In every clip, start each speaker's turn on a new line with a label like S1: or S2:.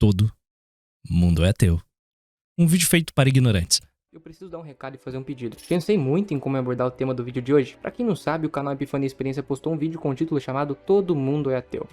S1: Todo mundo é ateu. Um vídeo feito para ignorantes.
S2: Eu preciso dar um recado e fazer um pedido. Pensei muito em como abordar o tema do vídeo de hoje. Pra quem não sabe, o canal Epifania Experiência postou um vídeo com o título chamado Todo Mundo é Ateu.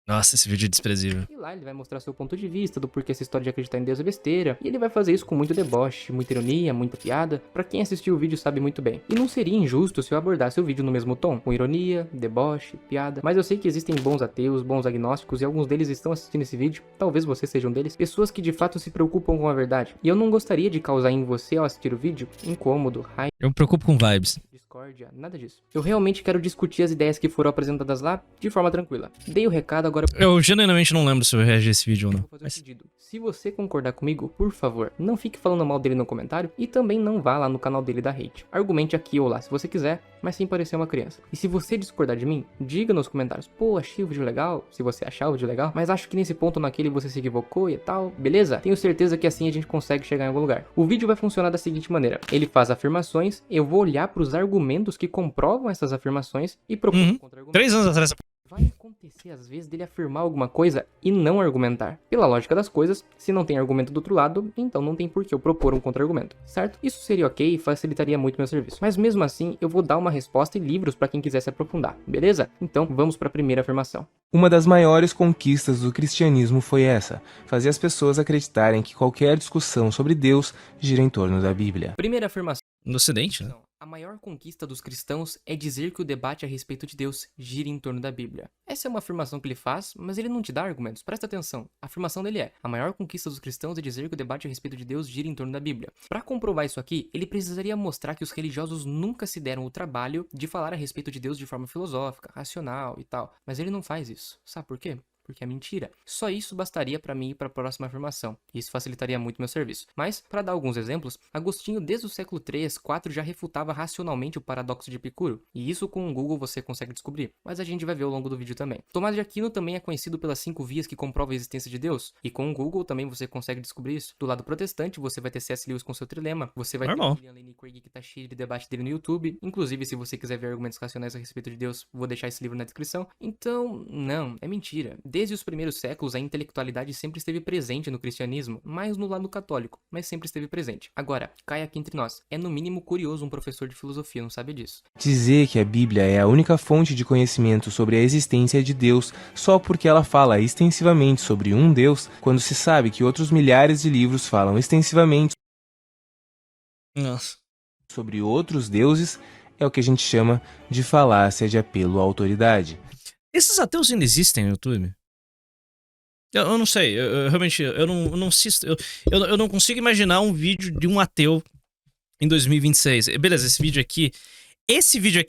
S1: Nossa, esse vídeo é desprezível.
S2: E lá ele vai mostrar seu ponto de vista do porquê essa história de acreditar em Deus é besteira. E ele vai fazer isso com muito deboche, muita ironia, muita piada. Pra quem assistiu o vídeo sabe muito bem. E não seria injusto se eu abordasse o vídeo no mesmo tom, com ironia, deboche, piada. Mas eu sei que existem bons ateus, bons agnósticos e alguns deles estão assistindo esse vídeo. Talvez você seja um deles. Pessoas que de fato se preocupam com a verdade. E eu não gostaria de causar em você ao assistir o vídeo incômodo, raiva.
S1: Eu me preocupo com vibes.
S2: Discórdia, nada disso. Eu realmente quero discutir as ideias que foram apresentadas lá de forma tranquila. Dei o recado, agora
S1: Eu genuinamente não lembro se eu reagi a esse vídeo ou não.
S2: vou fazer um pedido. Se você concordar comigo, por favor, não fique falando mal dele no comentário e também não vá lá no canal dele da hate. Argumente aqui ou lá se você quiser, mas sem parecer uma criança. E se você discordar de mim, diga nos comentários, pô, achei o vídeo legal, se você achar o vídeo legal, mas acho que nesse ponto ou naquele você se equivocou e tal, beleza? Tenho certeza que assim a gente consegue chegar em algum lugar. O vídeo vai funcionar da seguinte maneira, ele faz afirmações, eu vou olhar para os argumentos que comprovam essas afirmações e propor um contra-argumento.
S1: 3 anos atrás.
S2: Vai acontecer às vezes dele afirmar alguma coisa e não argumentar. Pela lógica das coisas, se não tem argumento do outro lado, então não tem por que eu propor um contra-argumento, certo? Isso seria ok e facilitaria muito meu serviço. Mas mesmo assim, eu vou dar uma resposta e livros para quem quiser se aprofundar, beleza? Então vamos para a primeira afirmação.
S3: Uma das maiores conquistas do cristianismo foi essa, fazer as pessoas acreditarem que qualquer discussão sobre Deus gira em torno da Bíblia.
S2: Primeira afirmação.
S1: No ocidente, né?
S2: A maior conquista dos cristãos é dizer que o debate a respeito de Deus gira em torno da Bíblia. Essa é uma afirmação que ele faz, mas ele não te dá argumentos. Presta atenção. A afirmação dele é: a maior conquista dos cristãos é dizer que o debate a respeito de Deus gira em torno da Bíblia. Para comprovar isso aqui, ele precisaria mostrar que os religiosos nunca se deram o trabalho de falar a respeito de Deus de forma filosófica, racional e tal. Mas ele não faz isso. Sabe por quê? Porque é mentira. Só isso bastaria para mim ir para a próxima afirmação. Isso facilitaria muito meu serviço. Mas, para dar alguns exemplos, Agostinho desde o século 3, 4 já refutava racionalmente o paradoxo de Epicuro. E isso com o Google você consegue descobrir. Mas a gente vai ver ao longo do vídeo também. Tomás de Aquino também é conhecido pelas 5 vias que comprovam a existência de Deus. E com o Google também você consegue descobrir isso. Do lado protestante, você vai ter C.S. Lewis com seu trilema. Você vai ter o William Lane Craig que tá cheio de debate dele no YouTube. Inclusive, se você quiser ver argumentos racionais a respeito de Deus, vou deixar esse livro na descrição. Então, não, é mentira. Desde os primeiros séculos, a intelectualidade sempre esteve presente no cristianismo, mais no lado católico, mas sempre esteve presente. Agora, cai aqui entre nós, é no mínimo curioso um professor de filosofia não sabe disso.
S3: Dizer que a Bíblia é a única fonte de conhecimento sobre a existência de Deus só porque ela fala extensivamente sobre um Deus, quando se sabe que outros milhares de livros falam extensivamente sobre outros deuses, é o que a gente chama de falácia de apelo à autoridade.
S1: Esses ateus ainda existem no YouTube? Eu não sei, eu realmente, eu não assisto, eu não consigo imaginar um vídeo de um ateu em 2026. Beleza, esse vídeo aqui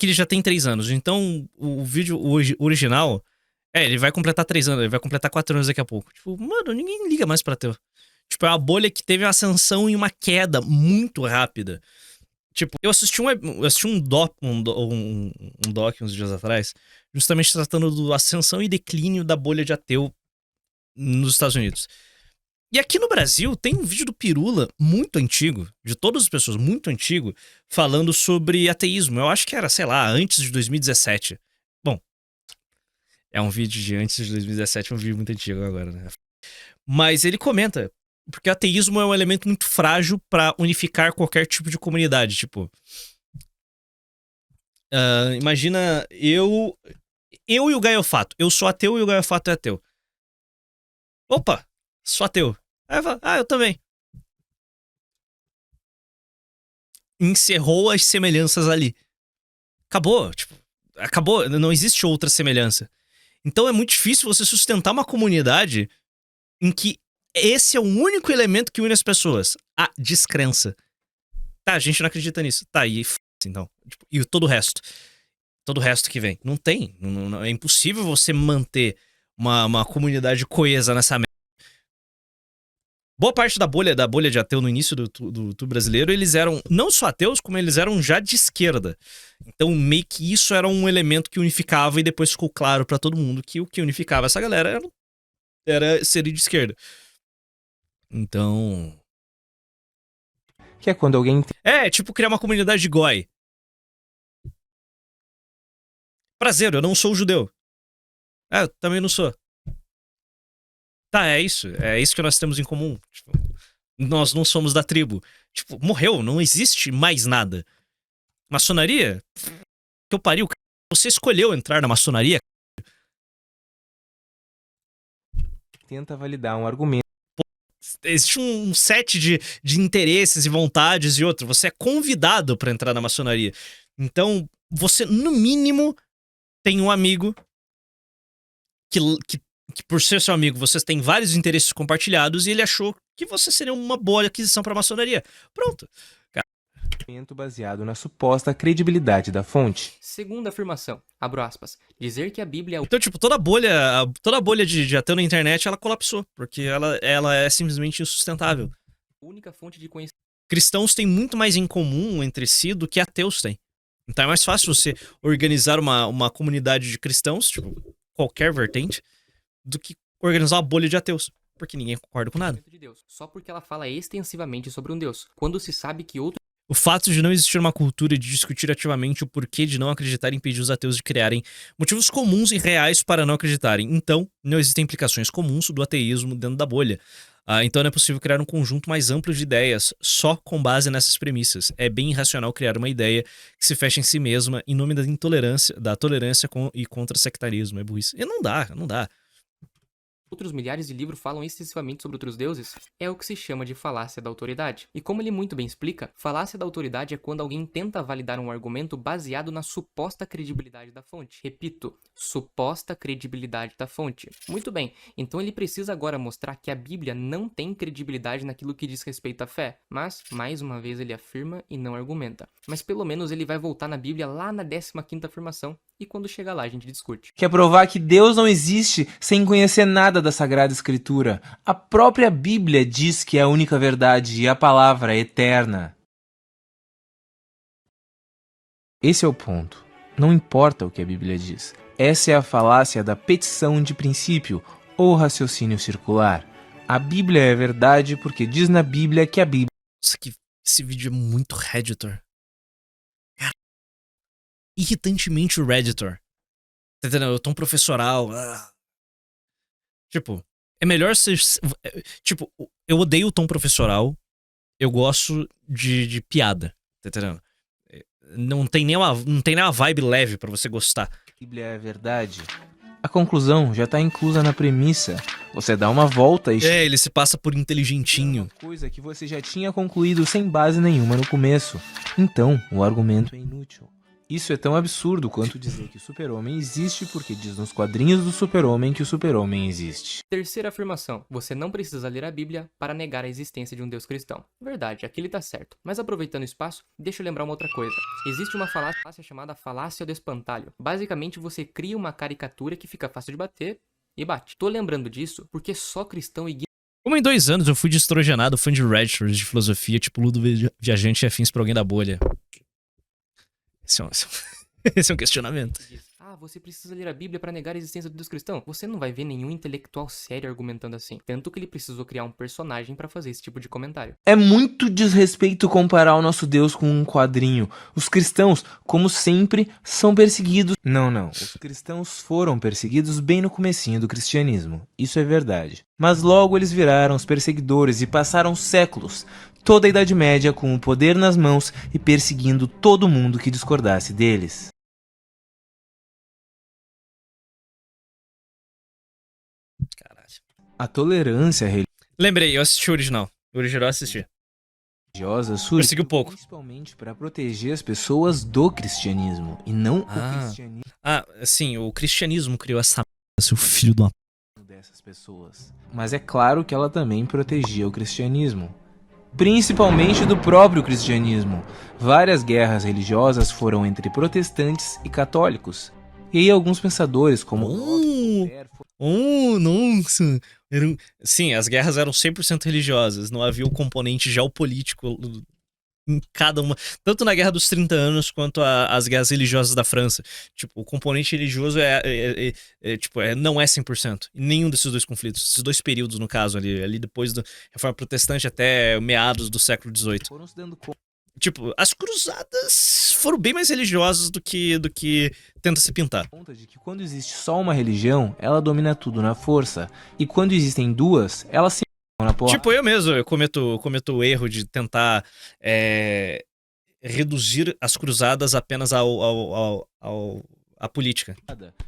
S1: ele já tem 3 anos, então o vídeo original, ele vai completar 3 anos, ele vai completar 4 anos daqui a pouco. Tipo, mano, ninguém liga mais pra ateu. Tipo, é uma bolha que teve uma ascensão e uma queda muito rápida. Tipo, eu assisti um doc uns dias atrás, justamente tratando do ascensão e declínio da bolha de ateu nos Estados Unidos. E aqui no Brasil tem um vídeo do Pirula muito antigo, de todas as pessoas, muito antigo, falando sobre ateísmo. Eu acho que era, sei lá, antes de 2017. Bom, é um vídeo de antes de 2017, um vídeo muito antigo agora, né? Mas ele comenta, porque o ateísmo é um elemento muito frágil pra unificar qualquer tipo de comunidade. Tipo, imagina eu e o Gaiofato. Eu sou ateu e o Gaiofato é ateu. Opa, sou ateu. Aí eu falo, eu também. Encerrou as semelhanças ali. Acabou, tipo, acabou, não existe outra semelhança. Então é muito difícil você sustentar uma comunidade em que esse é o único elemento que une as pessoas, a descrença. Tá, a gente não acredita nisso. Tá, e então. Tipo, e todo o resto. Todo o resto que vem. Não tem. É impossível você manter uma comunidade coesa nessa merda. Boa parte da bolha de ateu no início do YouTube brasileiro, eles eram não só ateus, como eles eram já de esquerda. Então meio que isso era um elemento que unificava e depois ficou claro pra todo mundo que o que unificava essa galera era ser de esquerda. Então...
S3: Que é quando alguém
S1: tipo criar uma comunidade de goi. Prazer, eu não sou judeu. Eu também não sou. Tá, é isso. É isso que nós temos em comum. Tipo, nós não somos da tribo. Tipo, morreu, não existe mais nada. Maçonaria? Que eu pariu, cara. Você escolheu entrar na maçonaria?
S3: Tenta validar um argumento.
S1: Existe um set de interesses e vontades e outro. Você é convidado pra entrar na maçonaria. Então, você, no mínimo, tem um amigo que por ser seu amigo, vocês têm vários interesses compartilhados e ele achou que você seria uma boa aquisição pra maçonaria. Pronto.
S3: Baseado na suposta credibilidade da fonte.
S2: Segunda afirmação, abro aspas, dizer que a Bíblia é
S1: Então, tipo, toda bolha de ateu na internet, ela colapsou, porque ela é simplesmente insustentável.
S2: a única fonte de conhecimento.
S1: Cristãos têm muito mais em comum entre si do que ateus têm. Então é mais fácil você organizar uma comunidade de cristãos, tipo, qualquer vertente, do que organizar uma bolha de ateus. Porque ninguém concorda com nada.
S2: De Deus, só porque ela fala extensivamente sobre um Deus, quando se sabe que outro
S1: O fato de não existir uma cultura de discutir ativamente o porquê de não acreditar impede os ateus de criarem motivos comuns e reais para não acreditarem. Então, não existem implicações comuns do ateísmo dentro da bolha. Então não é possível criar um conjunto mais amplo de ideias só com base nessas premissas. É bem irracional criar uma ideia que se fecha em si mesma em nome da intolerância, da tolerância e contra sectarismo. É burrice. E não dá.
S2: outros milhares de livros falam extensivamente sobre outros deuses, é o que se chama de falácia da autoridade. E como ele muito bem explica, falácia da autoridade é quando alguém tenta validar um argumento baseado na suposta credibilidade da fonte. Repito, suposta credibilidade da fonte. Muito bem, então ele precisa agora mostrar que a Bíblia não tem credibilidade naquilo que diz respeito à fé, mas, mais uma vez, ele afirma e não argumenta. Mas pelo menos ele vai voltar na Bíblia lá na 15ª afirmação, e quando chegar lá a gente discute.
S3: Quer provar que Deus não existe sem conhecer nada da Sagrada Escritura. A própria Bíblia diz que é a única verdade e a palavra é eterna. Esse é o ponto. Não importa o que a Bíblia diz. Essa é a falácia da petição de princípio ou raciocínio circular. A Bíblia é verdade porque diz na Bíblia que a Bíblia...
S1: Nossa, esse vídeo é muito Redditor. Irritantemente o Redditor. Tá entendendo? O tom professoral. Tipo, é melhor ser... Tipo, eu odeio o tom professoral. Eu gosto de piada. Tá entendendo? Não tem nem uma vibe leve pra você gostar.
S3: A Bíblia é verdade. A conclusão já tá inclusa na premissa. Você dá uma volta e...
S1: ele se passa por inteligentinho.
S3: Coisa que você já tinha concluído sem base nenhuma no começo. Então, o argumento é inútil. Isso é tão absurdo quanto dizer que o super-homem existe porque diz nos quadrinhos do super-homem que o super-homem existe.
S2: Terceira afirmação. Você não precisa ler a Bíblia para negar a existência de um Deus cristão. Verdade, aqui ele tá certo. Mas aproveitando o espaço, deixa eu lembrar uma outra coisa. Existe uma falácia chamada falácia do espantalho. Basicamente, você cria uma caricatura que fica fácil de bater e bate. Tô lembrando disso porque só cristão e
S1: Como em 2 anos eu fui destrojanado fã de Redditor de filosofia, tipo Ludo Viajante e afins pra alguém da bolha. Esse é um questionamento.
S2: você precisa ler a Bíblia para negar a existência do Deus cristão. Você não vai ver nenhum intelectual sério argumentando assim. Tanto que ele precisou criar um personagem para fazer esse tipo de comentário.
S3: É muito desrespeito comparar o nosso Deus com um quadrinho. Os cristãos, como sempre, são perseguidos. Não. Os cristãos foram perseguidos bem no comecinho do cristianismo. Isso é verdade. Mas logo eles viraram os perseguidores e passaram séculos, toda a Idade Média com o poder nas mãos e perseguindo todo mundo que discordasse deles.
S1: Caralho.
S3: A tolerância
S1: Lembrei, eu assisti o original. O original eu assisti.
S3: religiosa surge
S1: Persegui um pouco.
S3: principalmente para proteger as pessoas do cristianismo e não o cristianismo
S1: Sim, o cristianismo criou essa seu filho de uma...
S3: dessas pessoas. Mas é claro que ela também protegia o cristianismo, principalmente do próprio cristianismo. Várias guerras religiosas foram entre protestantes e católicos. E aí alguns pensadores como
S1: nossa. Sim, as guerras eram 100% religiosas. Não havia o componente geopolítico em cada uma. Tanto na Guerra dos 30 Anos quanto as guerras religiosas da França. Tipo, o componente religioso não é 100%. Em nenhum desses dois conflitos. Esses dois períodos, no caso, ali depois da Reforma Protestante até meados do século XVIII.
S3: foram se dando conta
S1: Tipo, as cruzadas foram bem mais religiosas do que tenta se pintar.
S3: Conta de que quando existe só uma religião, ela domina tudo na força, e quando existem duas, elas se na porra.
S1: Tipo, eu mesmo, eu cometo o erro de tentar reduzir as cruzadas apenas à política.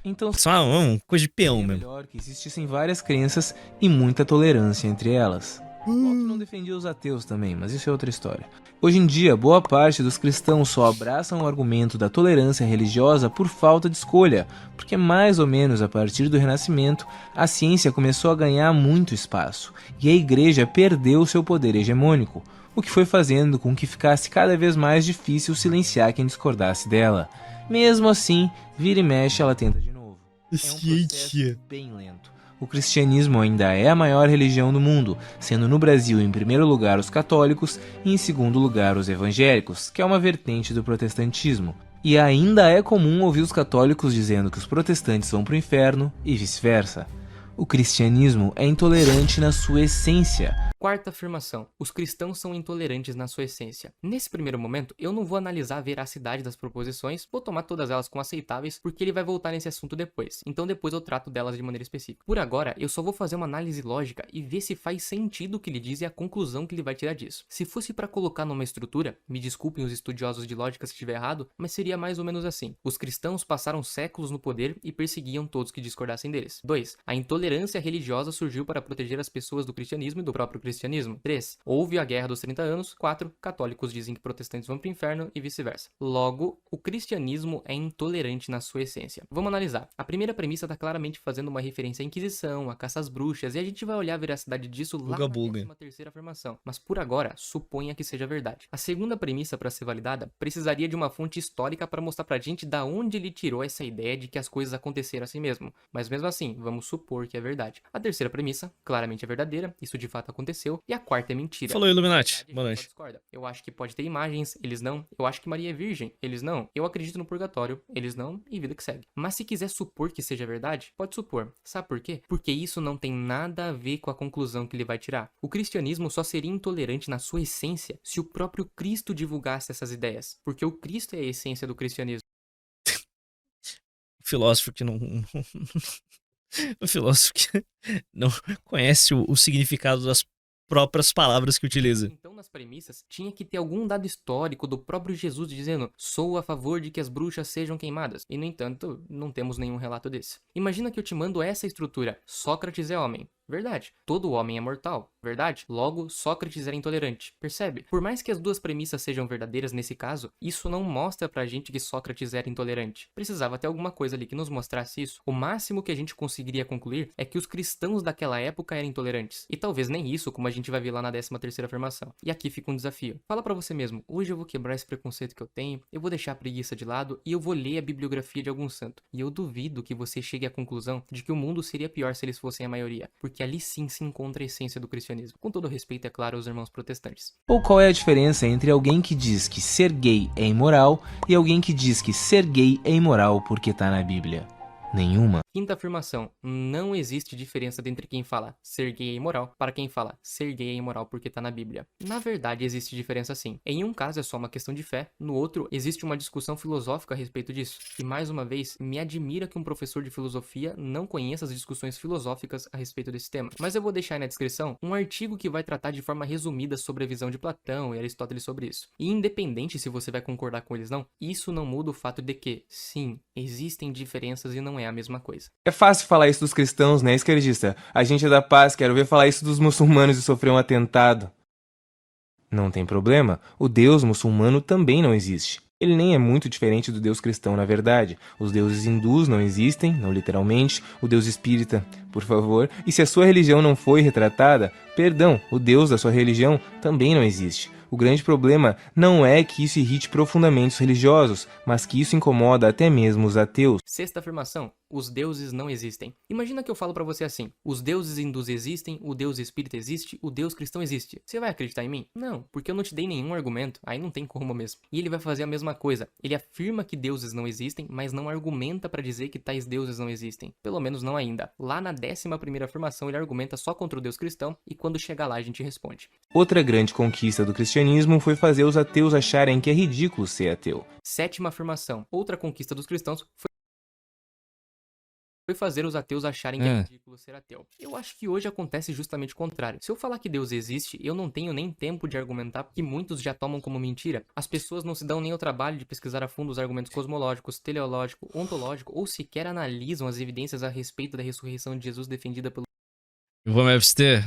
S3: Então
S1: Só uma coisa de peão
S3: seria
S1: mesmo.
S3: melhor que existissem várias crenças e muita tolerância entre elas. Locke não defendia os ateus também, mas isso é outra história. Hoje em dia, boa parte dos cristãos só abraçam o argumento da tolerância religiosa por falta de escolha, porque mais ou menos a partir do Renascimento, a ciência começou a ganhar muito espaço, e a igreja perdeu seu poder hegemônico, o que foi fazendo com que ficasse cada vez mais difícil silenciar quem discordasse dela. Mesmo assim, vira e mexe ela tenta de novo. É um processo bem lento. O cristianismo ainda é a maior religião do mundo, sendo no Brasil em primeiro lugar os católicos e em segundo lugar os evangélicos, que é uma vertente do protestantismo. E ainda é comum ouvir os católicos dizendo que os protestantes vão para o inferno e vice-versa. O cristianismo é intolerante na sua essência.
S2: Quarta afirmação. Os cristãos são intolerantes na sua essência. Nesse primeiro momento, eu não vou analisar a veracidade das proposições, vou tomar todas elas como aceitáveis, porque ele vai voltar nesse assunto depois. Então depois eu trato delas de maneira específica. Por agora, eu só vou fazer uma análise lógica e ver se faz sentido o que ele diz e a conclusão que ele vai tirar disso. Se fosse para colocar numa estrutura, me desculpem os estudiosos de lógica se estiver errado, mas seria mais ou menos assim. Os cristãos passaram séculos no poder e perseguiam todos que discordassem deles. 2. A intolerância religiosa surgiu para proteger as pessoas do cristianismo e do próprio cristianismo. 3. Houve a Guerra dos 30 Anos. 4. Católicos dizem que protestantes vão para o inferno e vice-versa. Logo, o cristianismo é intolerante na sua essência. Vamos analisar. A primeira premissa está claramente fazendo uma referência à Inquisição, à caça às bruxas, e a gente vai olhar a veracidade disso lá na 13ª afirmação. Mas por agora, suponha que seja verdade. A segunda premissa, para ser validada, precisaria de uma fonte histórica para mostrar pra gente da onde ele tirou essa ideia de que as coisas aconteceram assim mesmo. Mas mesmo assim, vamos supor que é verdade. A terceira premissa, claramente é verdadeira, isso de fato aconteceu. E a quarta é mentira.
S1: Falou, Illuminati. Boa noite.
S2: Eu acho que pode ter imagens, eles não. Eu acho que Maria é virgem, eles não. Eu acredito no purgatório, eles não. E vida que segue. Mas se quiser supor que seja verdade, pode supor. Sabe por quê? Porque isso não tem nada a ver com a conclusão que ele vai tirar. O cristianismo só seria intolerante na sua essência se o próprio Cristo divulgasse essas ideias. Porque o Cristo é a essência do cristianismo.
S1: O filósofo que não... O filósofo que não conhece o significado das próprias palavras que utiliza.
S2: Então, nas premissas, tinha que ter algum dado histórico do próprio Jesus dizendo: sou a favor de que as bruxas sejam queimadas. E, no entanto, não temos nenhum relato desse. Imagina que eu te mando essa estrutura: Sócrates é homem. Verdade. Todo homem é mortal. Verdade. Logo, Sócrates era intolerante. Percebe? Por mais que as duas premissas sejam verdadeiras nesse caso, isso não mostra pra gente que Sócrates era intolerante. Precisava ter alguma coisa ali que nos mostrasse isso. O máximo que a gente conseguiria concluir é que os cristãos daquela época eram intolerantes. E talvez nem isso, como a gente vai ver lá na 13ª afirmação. E aqui fica um desafio. Fala pra você mesmo: hoje eu vou quebrar esse preconceito que eu tenho, eu vou deixar a preguiça de lado e eu vou ler a bibliografia de algum santo. E eu duvido que você chegue à conclusão de que o mundo seria pior se eles fossem a maioria. Porque ali sim se encontra a essência do cristianismo. Com todo respeito, é claro, aos irmãos protestantes.
S3: Ou qual é a diferença entre alguém que diz que ser gay é imoral e alguém que diz que ser gay é imoral porque tá na Bíblia? Nenhuma.
S2: Quinta afirmação: não existe diferença entre quem fala ser gay é imoral para quem fala ser gay é imoral porque tá na Bíblia. Na verdade, existe diferença sim. Em um caso é só uma questão de fé, no outro existe uma discussão filosófica a respeito disso. E mais uma vez, me admira que um professor de filosofia não conheça as discussões filosóficas a respeito desse tema. Mas eu vou deixar aí na descrição um artigo que vai tratar de forma resumida sobre a visão de Platão e Aristóteles sobre isso. E independente se você vai concordar com eles não, isso não muda o fato de que, sim, existem diferenças e não é a mesma coisa.
S3: É fácil falar isso dos cristãos, né, esquerdista? A gente é da paz, quero ver falar isso dos muçulmanos e sofrer um atentado. Não tem problema, o Deus muçulmano também não existe. Ele nem é muito diferente do Deus cristão, na verdade. Os deuses hindus não existem, não literalmente. O Deus espírita, por favor. E se a sua religião não foi retratada, perdão, o Deus da sua religião também não existe. O grande problema não é que isso irrite profundamente os religiosos, mas que isso incomoda até mesmo os ateus.
S2: Sexta afirmação: os deuses não existem. Imagina que eu falo pra você assim: os deuses hindus existem, o deus espírita existe, o deus cristão existe. Você vai acreditar em mim? Não, porque eu não te dei nenhum argumento, aí não tem como mesmo. E ele vai fazer a mesma coisa. Ele afirma que deuses não existem, mas não argumenta pra dizer que tais deuses não existem. Pelo menos não ainda. Lá na 11ª afirmação ele argumenta só contra o deus cristão e quando chegar lá a gente responde.
S3: Outra grande conquista do cristianismo foi fazer os ateus acharem que é ridículo ser ateu.
S2: 7ª afirmação. Outra conquista dos cristãos foi fazer os ateus acharem que é ridículo ser ateu. Eu acho que hoje acontece justamente o contrário. Se eu falar que Deus existe, eu não tenho nem tempo de argumentar porque muitos já tomam como mentira. As pessoas não se dão nem ao trabalho de pesquisar a fundo os argumentos cosmológicos, teleológico, ontológico ou sequer analisam as evidências a respeito da ressurreição de Jesus defendida pelo...
S1: Eu vou me abster.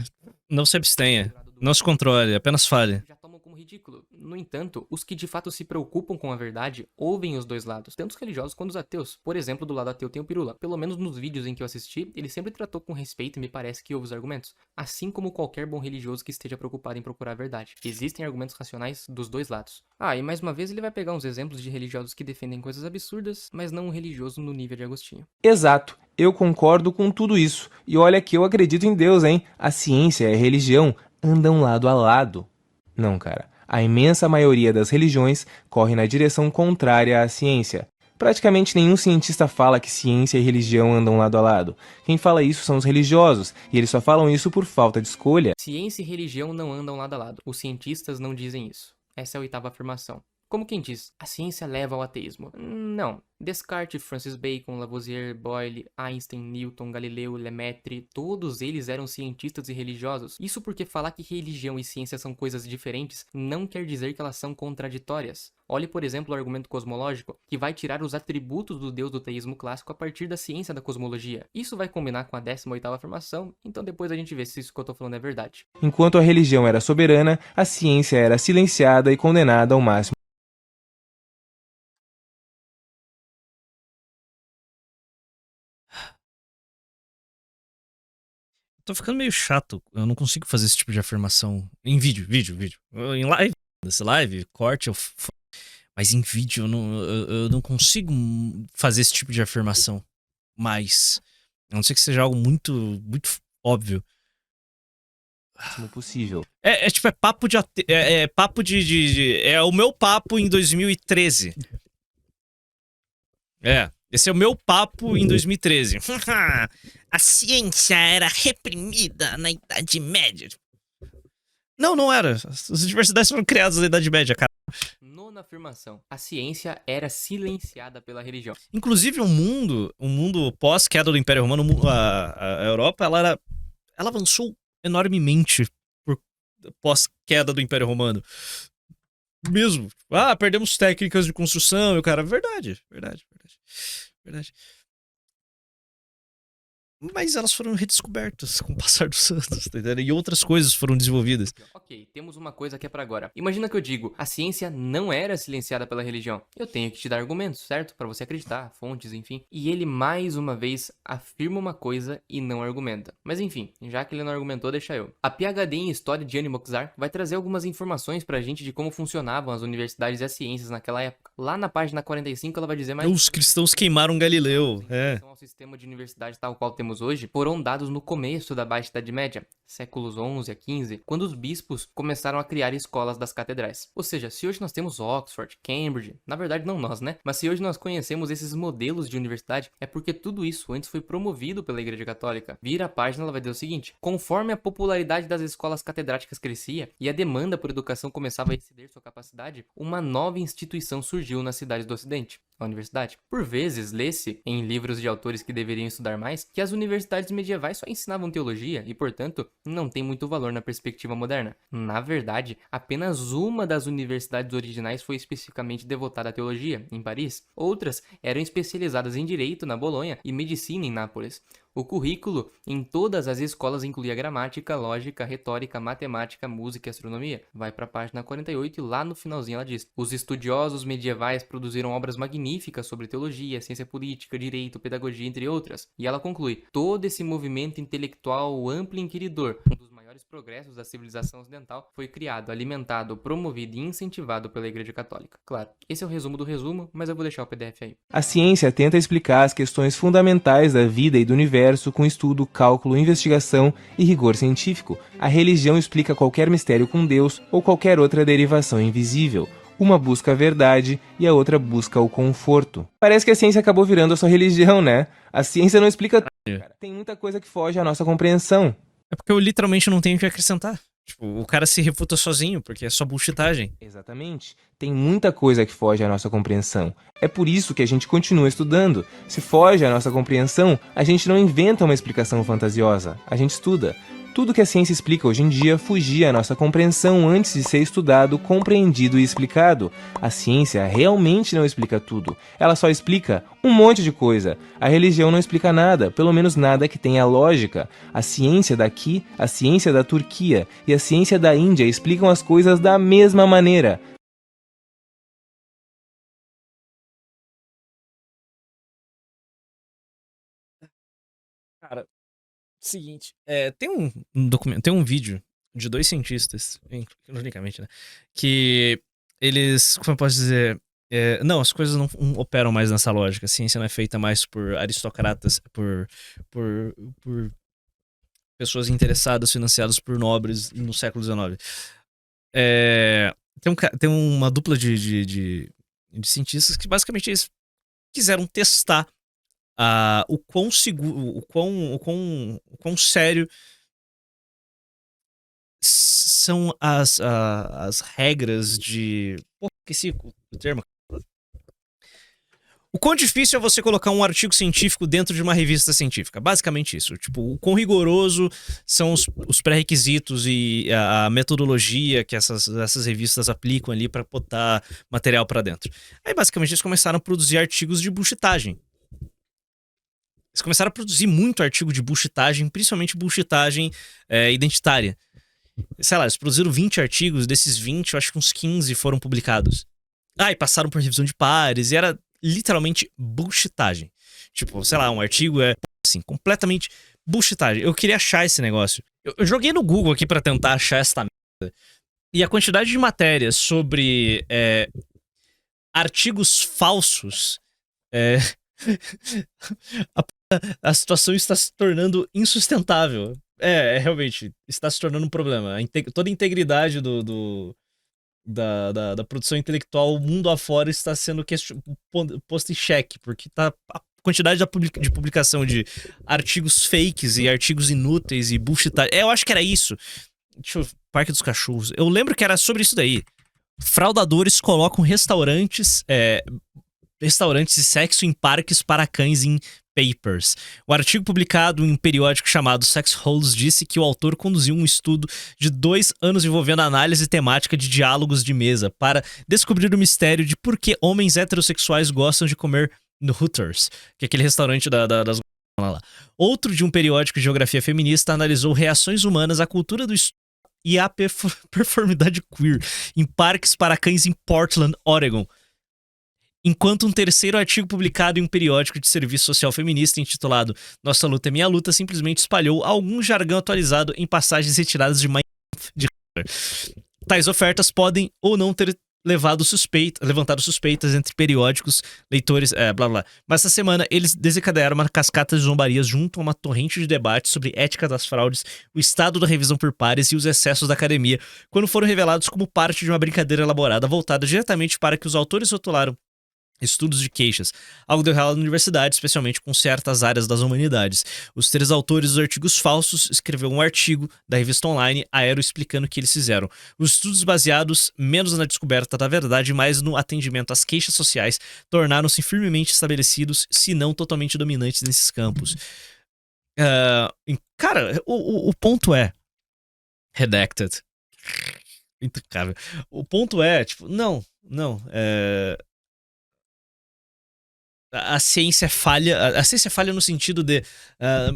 S1: Não se abstenha. Não se controle, apenas fale.
S2: Já tomam como ridículo. No entanto, os que de fato se preocupam com a verdade ouvem os dois lados, tanto os religiosos quanto os ateus. Por exemplo, do lado ateu tem o Pirula. Pelo menos nos vídeos em que eu assisti, ele sempre tratou com respeito e me parece que ouve os argumentos. Assim como qualquer bom religioso que esteja preocupado em procurar a verdade. Existem argumentos racionais dos dois lados. E mais uma vez ele vai pegar uns exemplos de religiosos que defendem coisas absurdas, mas não um religioso no nível de Agostinho.
S3: Exato, eu concordo com tudo isso. E olha que eu acredito em Deus, hein? A ciência e a religião andam lado a lado. Não, cara. A imensa maioria das religiões corre na direção contrária à ciência. Praticamente nenhum cientista fala que ciência e religião andam lado a lado. Quem fala isso são os religiosos, e eles só falam isso por falta de escolha.
S2: Ciência e religião não andam lado a lado. Os cientistas não dizem isso. Essa é a 8ª afirmação. Como quem diz, a ciência leva ao ateísmo. Não. Descartes, Francis Bacon, Lavoisier, Boyle, Einstein, Newton, Galileu, Lemaitre, todos eles eram cientistas e religiosos. Isso porque falar que religião e ciência são coisas diferentes não quer dizer que elas são contraditórias. Olhe, por exemplo, o argumento cosmológico, que vai tirar os atributos do deus do teísmo clássico a partir da ciência da cosmologia. Isso vai combinar com a 18ª afirmação, então depois a gente vê se isso que eu tô falando é verdade.
S3: Enquanto a religião era soberana, a ciência era silenciada e condenada ao máximo.
S1: Tô ficando meio chato. Eu não consigo fazer esse tipo de afirmação em vídeo. Em live, nesse live, corte, mas em vídeo eu não consigo fazer esse tipo de afirmação mais. A não ser que seja algo muito, muito óbvio.
S3: Possível.
S1: É papo de papo é o meu papo em 2013. Esse é o meu papo em 2013. A ciência era reprimida na Idade Média. Não era. As universidades foram criadas na Idade Média, cara.
S2: 9ª afirmação. A ciência era silenciada pela religião.
S1: Inclusive, o mundo pós-queda do Império Romano, a Europa, ela avançou enormemente pós-queda do Império Romano. Mesmo. Perdemos técnicas de construção e o cara... Verdade. Verdade. Mas elas foram redescobertas com o passar dos anos, tá entendendo? E outras coisas foram desenvolvidas.
S2: Ok, temos uma coisa que é pra agora. Imagina que eu digo, a ciência não era silenciada pela religião. Eu tenho que te dar argumentos, certo? Pra você acreditar, fontes, enfim. E ele, mais uma vez, afirma uma coisa e não argumenta. Mas enfim, já que ele não argumentou, deixa eu. A PhD em História de Anne Moczar vai trazer algumas informações pra gente de como funcionavam as universidades e as ciências naquela época. Lá na página 45 ela vai dizer mais...
S1: Os cristãos queimaram Galileu,
S2: ao sistema de universidade tal qual temos hoje, foram dados no começo da Baixa Idade Média, séculos 11 a 15, quando os bispos começaram a criar escolas das catedrais. Ou seja, se hoje nós temos Oxford, Cambridge, na verdade não nós, né? Mas se hoje nós conhecemos esses modelos de universidade, é porque tudo isso antes foi promovido pela Igreja Católica. Vira a página, ela vai dizer o seguinte: conforme a popularidade das escolas catedráticas crescia e a demanda por educação começava a exceder sua capacidade, uma nova instituição surgiu nas cidades do Ocidente, a universidade. Por vezes, lê-se, em livros de autores que deveriam estudar mais, que as universidades medievais só ensinavam teologia e, portanto, não tem muito valor na perspectiva moderna. Na verdade, apenas uma das universidades originais foi especificamente devotada à teologia, em Paris. Outras eram especializadas em direito, na Bolonha, e medicina, em Nápoles. O currículo em todas as escolas incluía gramática, lógica, retórica, matemática, música e astronomia. Vai para a página 48 e lá no finalzinho ela diz: os estudiosos medievais produziram obras magníficas sobre teologia, ciência política, direito, pedagogia, entre outras. E ela conclui: todo esse movimento intelectual amplo e inquiridor, um dos maiores maiores progressos da civilização ocidental foi criado, alimentado, promovido e incentivado pela Igreja Católica. Claro, esse é o resumo do resumo, mas eu vou deixar o PDF aí.
S3: A ciência tenta explicar as questões fundamentais da vida e do universo com estudo, cálculo, investigação e rigor científico. A religião explica qualquer mistério com Deus ou qualquer outra derivação invisível. Uma busca a verdade e a outra busca o conforto. Parece que a ciência acabou virando a sua religião, né? A ciência não explica tudo, cara. Tem muita coisa que foge à nossa compreensão.
S1: É porque eu literalmente não tenho o que acrescentar. Tipo, o cara se refuta sozinho, porque é só bullshitagem.
S3: Exatamente. Tem muita coisa que foge à nossa compreensão. É por isso que a gente continua estudando. Se foge à nossa compreensão, a gente não inventa uma explicação fantasiosa. A gente estuda. Tudo que a ciência explica hoje em dia fugia à nossa compreensão antes de ser estudado, compreendido e explicado. A ciência realmente não explica tudo. Ela só explica um monte de coisa. A religião não explica nada, pelo menos nada que tenha lógica. A ciência daqui, a ciência da Turquia e a ciência da Índia explicam as coisas da mesma maneira.
S1: Cara, seguinte, tem um documento, tem um vídeo de 2 cientistas, ironicamente, né? Que eles, como eu posso dizer, não, as coisas não operam mais nessa lógica. A ciência não é feita mais por aristocratas, por pessoas interessadas, financiadas por nobres no século XIX. Tem uma dupla de cientistas que basicamente eles quiseram testar o quão seguro, o quão sério são as regras de... Pô, esqueci o termo. O quão difícil é você colocar um artigo científico dentro de uma revista científica. Basicamente isso. Tipo, o quão rigoroso são os pré-requisitos e a metodologia que essas revistas aplicam ali pra botar material pra dentro. Aí, basicamente, eles começaram a produzir artigos de bullshitagem. Eles começaram a produzir muito artigo de bullshitagem, principalmente bullshitagem identitária. Sei lá, eles produziram 20 artigos, desses 20, eu acho que uns 15 foram publicados. E passaram por revisão de pares, e era literalmente bullshitagem. Tipo, sei lá, um artigo assim, completamente bullshitagem. Eu queria achar esse negócio. Eu joguei no Google aqui pra tentar achar essa merda. E a quantidade de matérias sobre artigos falsos a situação está se tornando insustentável. Realmente, está se tornando um problema. Toda a integridade da produção intelectual, o mundo afora, está sendo posto em xeque, porque a quantidade de publicação de artigos fakes e artigos inúteis e bullshit. Eu acho que era isso. Parque dos Cachorros. Eu lembro que era sobre isso daí. Fraudadores colocam restaurantes e sexo em parques para cães em Papers. O artigo publicado em um periódico chamado Sex Holes disse que o autor conduziu um estudo de 2 anos envolvendo análise temática de diálogos de mesa para descobrir o mistério de por que homens heterossexuais gostam de comer no Hooters, que é aquele restaurante das... lá. Outro de um periódico de geografia feminista analisou reações humanas à cultura do estudo e à performidade queer em parques para cães em Portland, Oregon. Enquanto um terceiro artigo publicado em um periódico de serviço social feminista intitulado Nossa Luta é Minha Luta simplesmente espalhou algum jargão atualizado em passagens retiradas de Minecraft de Hitler. Tais ofertas podem ou não ter levantado suspeitas entre periódicos, leitores, blá blá. Mas essa semana eles desencadearam uma cascata de zombarias junto a uma torrente de debate sobre ética das fraudes, o estado da revisão por pares e os excessos da academia, quando foram revelados como parte de uma brincadeira elaborada voltada diretamente para que os autores rotularam estudos de queixas, algo deu errado na universidade, especialmente com certas áreas das humanidades. Os 3 autores dos artigos falsos escreveram um artigo da revista online Aero explicando o que eles fizeram. Os estudos baseados menos na descoberta da verdade e mais no atendimento às queixas sociais tornaram-se firmemente estabelecidos, se não totalmente dominantes nesses campos. Cara, o ponto é... Redacted. Intocável. O ponto é, tipo, não, a ciência falha no sentido de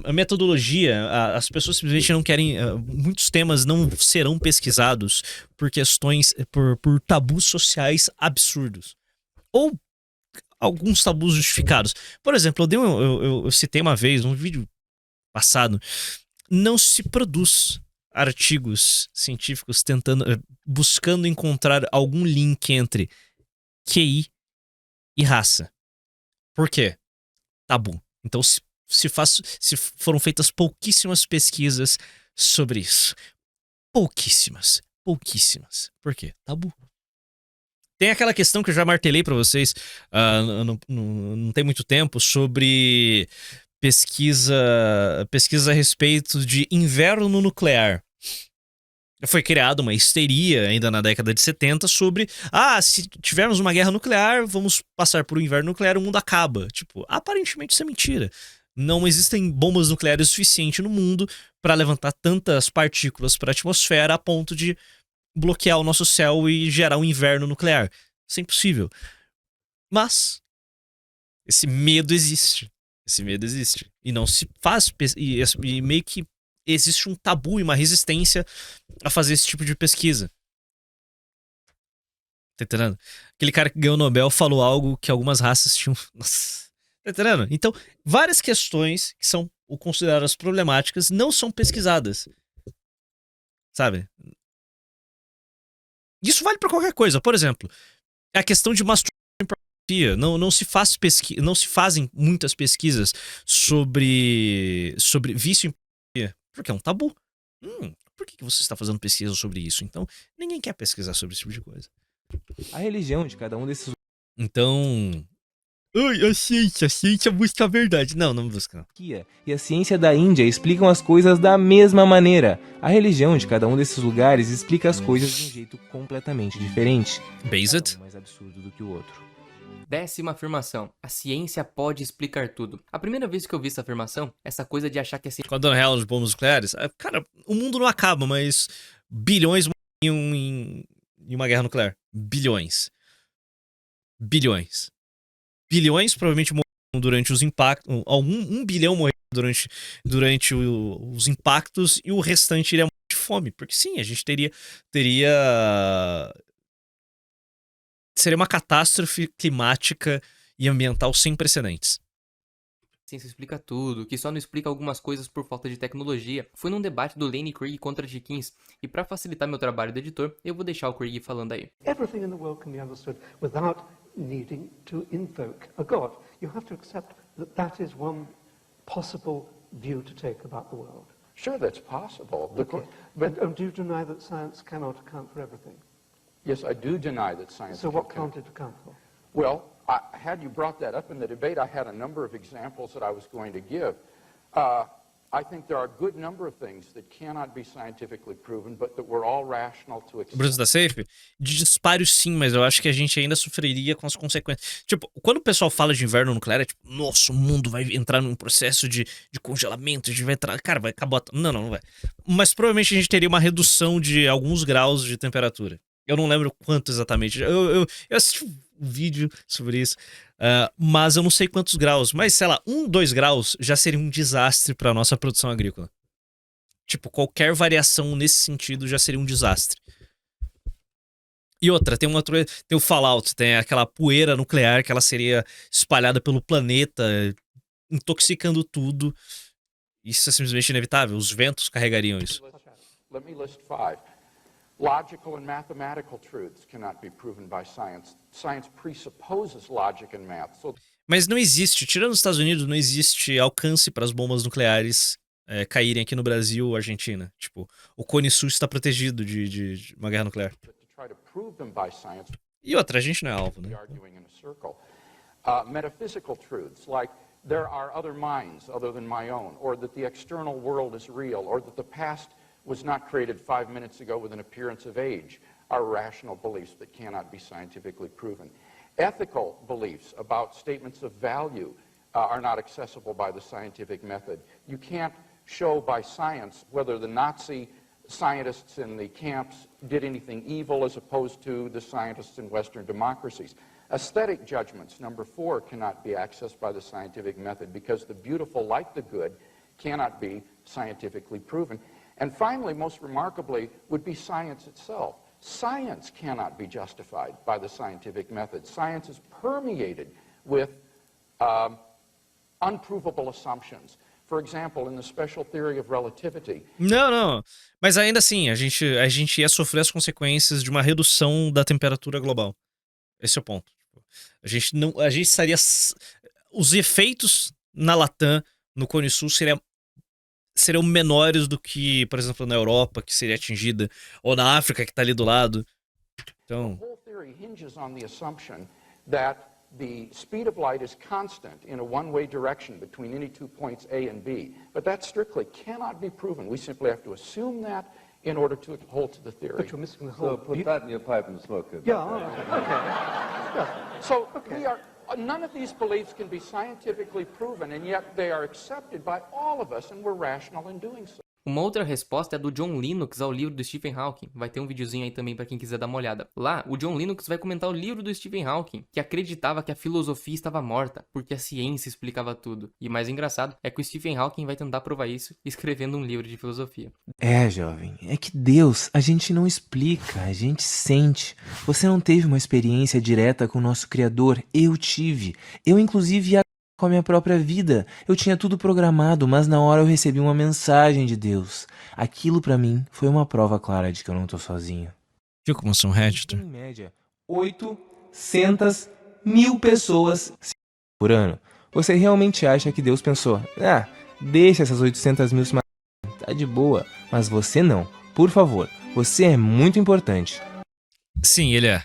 S1: a metodologia, as pessoas simplesmente não querem, muitos temas não serão pesquisados por questões, por tabus sociais absurdos. Ou alguns tabus justificados. Por exemplo, eu citei uma vez, num vídeo passado, não se produz artigos científicos buscando encontrar algum link entre QI e raça. Por quê? Tabu. Então se foram feitas pouquíssimas pesquisas sobre isso. Pouquíssimas. Por quê? Tabu. Tem aquela questão que eu já martelei pra vocês não tem muito tempo sobre pesquisa a respeito de inverno nuclear. Foi criada uma histeria ainda na década de 70 sobre se tivermos uma guerra nuclear, vamos passar por um inverno nuclear, o mundo acaba. Tipo, aparentemente isso é mentira. Não existem bombas nucleares o suficiente no mundo para levantar tantas partículas para a atmosfera a ponto de bloquear o nosso céu e gerar um inverno nuclear. Isso é impossível. Mas esse medo existe. E não se faz. E meio que existe um tabu e uma resistência a fazer esse tipo de pesquisa. Tá entendendo? Aquele cara que ganhou o Nobel falou algo que algumas raças tinham. Nossa. Tá entendendo? Então, várias questões que são consideradas problemáticas não são pesquisadas. Sabe? Isso vale pra qualquer coisa. Por exemplo, a questão de masturbação em pornografia. Não se fazem muitas pesquisas sobre vício em pornografia. Porque é um tabu. Por que você está fazendo pesquisa sobre isso? Então, ninguém quer pesquisar sobre esse tipo de coisa.
S3: A religião de cada um desses
S1: Então... a ciência busca a verdade. Não busca, não.
S3: e a ciência da Índia explicam as coisas da mesma maneira. A religião de cada um desses lugares explica as coisas de um jeito completamente diferente.
S1: Based?
S3: Um mais absurdo do que o outro.
S2: 10ª afirmação. A ciência pode explicar tudo. A primeira vez que eu vi essa afirmação, essa coisa de achar que a ciência...
S1: Com a dona Hela de bombas nucleares, cara, o mundo não acaba, mas bilhões morriam em uma guerra nuclear. Bilhões provavelmente morreram durante os impactos. 1 bilhão morreu durante os impactos e o restante iria morrer de fome. Porque sim, a gente seria uma catástrofe climática e ambiental sem precedentes.
S2: ciência explica tudo, que só não explica algumas coisas por falta de tecnologia. Fui num debate do Lane Craig contra Dickinson, e para facilitar meu trabalho de editor, eu vou deixar o Craig falando aí.
S4: Everything in the world can be understood without needing to invoke a God. You have to accept that that is one possible view to take about the world.
S5: Sure, that's possible.
S4: Okay. And do you deny that science cannot account for everything?
S5: Yes, I do deny that science
S4: So
S5: can
S4: what
S5: count.
S4: can't it account for?
S5: Well, had you brought that up in the debate, I had a number of examples that I was going to give. I think there are a good number of things that cannot be scientifically proven, but that we're all rational to accept.
S1: Bruce da Safe? De disparo sim, mas eu acho que a gente ainda sofreria com as consequências. Tipo, quando o pessoal fala de inverno nuclear, é tipo, nossa, o mundo vai entrar num processo de congelamento, a gente vai entrar... Cara, vai acabar... Não vai. Mas provavelmente a gente teria uma redução de alguns graus de temperatura. Eu não lembro quanto exatamente. Eu assisti um vídeo sobre isso, mas eu não sei quantos graus. Mas, sei lá, 2 graus já seria um desastre para nossa produção agrícola. Tipo, qualquer variação nesse sentido já seria um desastre. E outra, tem o Fallout, tem aquela poeira nuclear que ela seria espalhada pelo planeta, intoxicando tudo. Isso é simplesmente inevitável. Os ventos carregariam isso.
S5: Let me list 5. Logical and mathematical truths cannot be proven by science. Science presupposes logic and math.
S1: Mas não existe, tirando os Estados Unidos, não existe alcance para as bombas nucleares caírem aqui no Brasil ou Argentina. Tipo, o Cone Sul está protegido de uma guerra nuclear. E outra, a gente não é alvo, né?
S5: Metaphysical truths like there are other minds other than my own, or that the external world is real, or that the past was not created 5 minutes ago with an appearance of age, are rational beliefs that cannot be scientifically proven. Ethical beliefs about statements of value are not accessible by the scientific method. You can't show by science whether the Nazi scientists in the camps did anything evil as opposed to the scientists in Western democracies. Aesthetic judgments, number 4, cannot be accessed by the scientific method because the beautiful, like the good, cannot be scientifically proven. And finally, most remarkably, would be science itself. Science cannot be justified by the scientific method. Science is permeated with unprovable assumptions. For example, in the special theory of relativity,
S1: Não. Mas ainda assim, a gente ia sofrer as consequências de uma redução da temperatura global. Esse é o ponto. A gente não. A gente estaria. Os efeitos na Latam, no Cone Sul, seriam menores do que, por exemplo, na Europa, que seria atingida, ou na África, que tá ali do lado. Então.
S5: the whole theory hinges on the assumption that the speed of light is constant in a one-way direction between any 2 points A and B. But that strictly cannot be proven. We simply have to assume that in order to hold to the theory.
S4: But you're missing the whole...
S6: So put that in your pipe and smoke it.
S4: Yeah, all right. Okay.
S5: So we are, none of these beliefs can be scientifically proven, and yet they are accepted by all of us, and we're rational in doing so.
S2: Uma outra resposta é do John Lennox ao livro do Stephen Hawking. Vai ter um videozinho aí também pra quem quiser dar uma olhada. Lá, o John Lennox vai comentar o livro do Stephen Hawking, que acreditava que a filosofia estava morta, porque a ciência explicava tudo. E mais engraçado é que o Stephen Hawking vai tentar provar isso escrevendo um livro de filosofia.
S3: É, jovem, é que Deus a gente não explica, a gente sente. Você não teve uma experiência direta com o nosso Criador, eu tive. Eu, inclusive, ia com a minha própria vida. Eu tinha tudo programado, mas na hora eu recebi uma mensagem de Deus. Aquilo pra mim foi uma prova clara de que eu não tô sozinho.
S1: Viu como são Redditor?
S3: Em média, 800 mil pessoas por ano. Você realmente acha que Deus pensou, deixa essas 800 mil se matarem, tá de boa. Mas você não. Por favor, você é muito importante.
S1: Sim, ele é.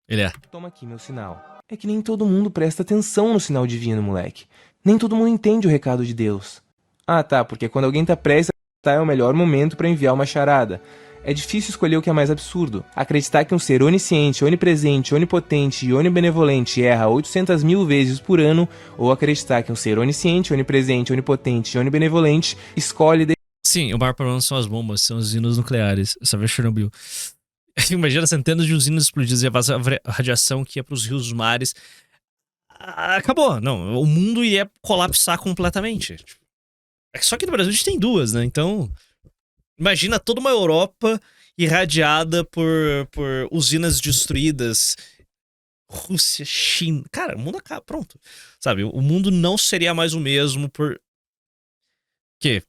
S1: Ele é.
S3: Toma aqui meu sinal. É que nem todo mundo presta atenção no sinal divino, moleque. Nem todo mundo entende o recado de Deus. Ah, tá, porque quando alguém tá prestes a acreditar é o melhor momento pra enviar uma charada. É difícil escolher o que é mais absurdo. Acreditar que um ser onisciente, onipresente, onipotente e onibenevolente erra 800 mil vezes por ano, ou acreditar que um ser onisciente, onipresente, onipotente e onibenevolente escolhe...
S1: Sim, o maior problema são as bombas, são as usinas nucleares. Essa vez Chernobyl. Imagina centenas de usinas explodidas e a radiação que ia pros rios, mares. Acabou. Não, o mundo ia colapsar completamente. Só que no Brasil a gente tem duas, né? Então, imagina toda uma Europa irradiada por usinas destruídas. Rússia, China. Cara, o mundo acaba. Pronto. Sabe, o mundo não seria mais o mesmo por... quê?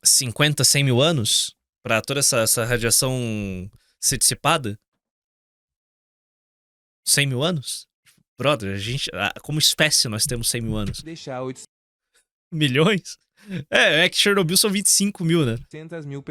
S1: 50, 100 mil anos? Pra toda essa radiação ser dissipada? 100 mil anos? Brother, a gente, como espécie, nós temos 100 mil anos.
S3: Deixar 800
S1: Milhões? É que Chernobyl são 25 mil, né?
S3: mil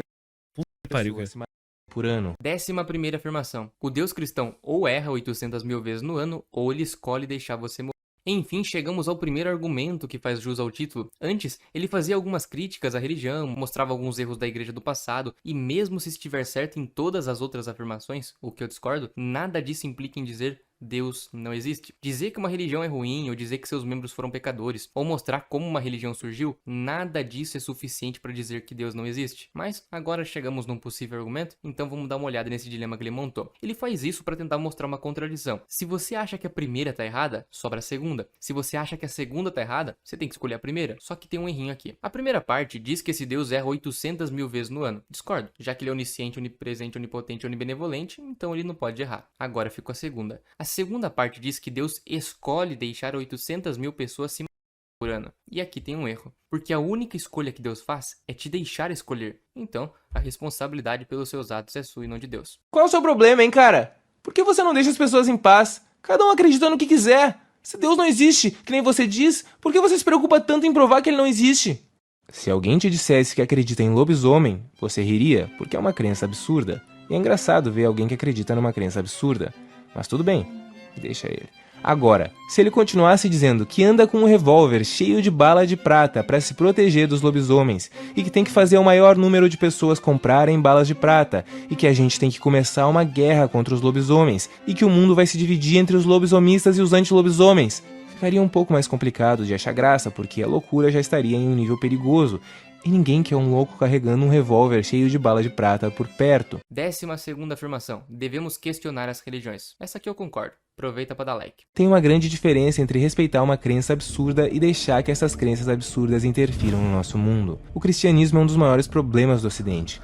S1: Pariu, cara.
S3: pessoas se matarem por ano.
S2: 11ª afirmação. O Deus cristão ou erra 800 mil vezes no ano, ou ele escolhe deixar você morrer. Enfim, chegamos ao primeiro argumento que faz jus ao título. Antes, ele fazia algumas críticas à religião, mostrava alguns erros da igreja do passado, e mesmo se estiver certo em todas as outras afirmações, o que eu discordo, nada disso implica em dizer Deus não existe. Dizer que uma religião é ruim, ou dizer que seus membros foram pecadores, ou mostrar como uma religião surgiu, nada disso é suficiente para dizer que Deus não existe. Mas agora chegamos num possível argumento, então vamos dar uma olhada nesse dilema que ele montou. Ele faz isso para tentar mostrar uma contradição. Se você acha que a primeira tá errada, sobra a segunda. Se você acha que a segunda tá errada, você tem que escolher a primeira. Só que tem um errinho aqui. A primeira parte diz que esse Deus erra 800 mil vezes no ano. Discordo. Já que ele é onisciente, onipresente, onipotente, onibenevolente, então ele não pode errar. Agora ficou a segunda. A segunda parte diz que Deus escolhe deixar 800 mil pessoas se matarem por ano. E aqui tem um erro. Porque a única escolha que Deus faz é te deixar escolher. Então, a responsabilidade pelos seus atos é sua e não de Deus.
S3: Qual é o seu problema, hein, cara? Por que você não deixa as pessoas em paz? Cada um acredita no que quiser. Se Deus não existe, que nem você diz, por que você se preocupa tanto em provar que ele não existe? Se alguém te dissesse que acredita em lobisomem, você riria, porque é uma crença absurda. E é engraçado ver alguém que acredita numa crença absurda. Mas tudo bem, deixa ele. Agora, se ele continuasse dizendo que anda com um revólver cheio de bala de prata para se proteger dos lobisomens e que tem que fazer o maior número de pessoas comprarem balas de prata e que a gente tem que começar uma guerra contra os lobisomens e que o mundo vai se dividir entre os lobisomistas e os anti-lobisomens, ficaria um pouco mais complicado de achar graça porque a loucura já estaria em um nível perigoso e ninguém quer um louco carregando um revólver cheio de bala de prata por perto.
S2: 12ª afirmação. Devemos questionar as religiões. Essa aqui eu concordo. Aproveita para dar like.
S3: Tem uma grande diferença entre respeitar uma crença absurda e deixar que essas crenças absurdas interfiram no nosso mundo. O cristianismo é um dos maiores problemas do Ocidente.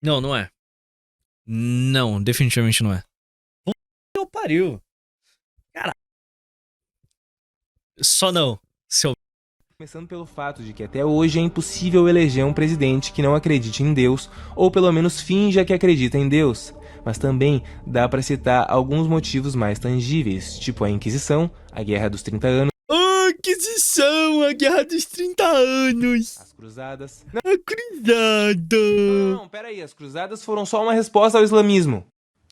S1: Não, não é. Não, definitivamente não é. Puta que pariu. Cara, Só não. Seu...
S3: Começando pelo fato de que até hoje é impossível eleger um presidente que não acredite em Deus, ou pelo menos finja que acredita em Deus. Mas também dá pra citar alguns motivos mais tangíveis, tipo a Inquisição, a Guerra dos 30 Anos,
S1: A Inquisição, a Guerra dos 30 Anos.
S3: as Cruzadas...
S1: A Cruzada.
S3: Não, peraí, as Cruzadas foram só uma resposta ao islamismo.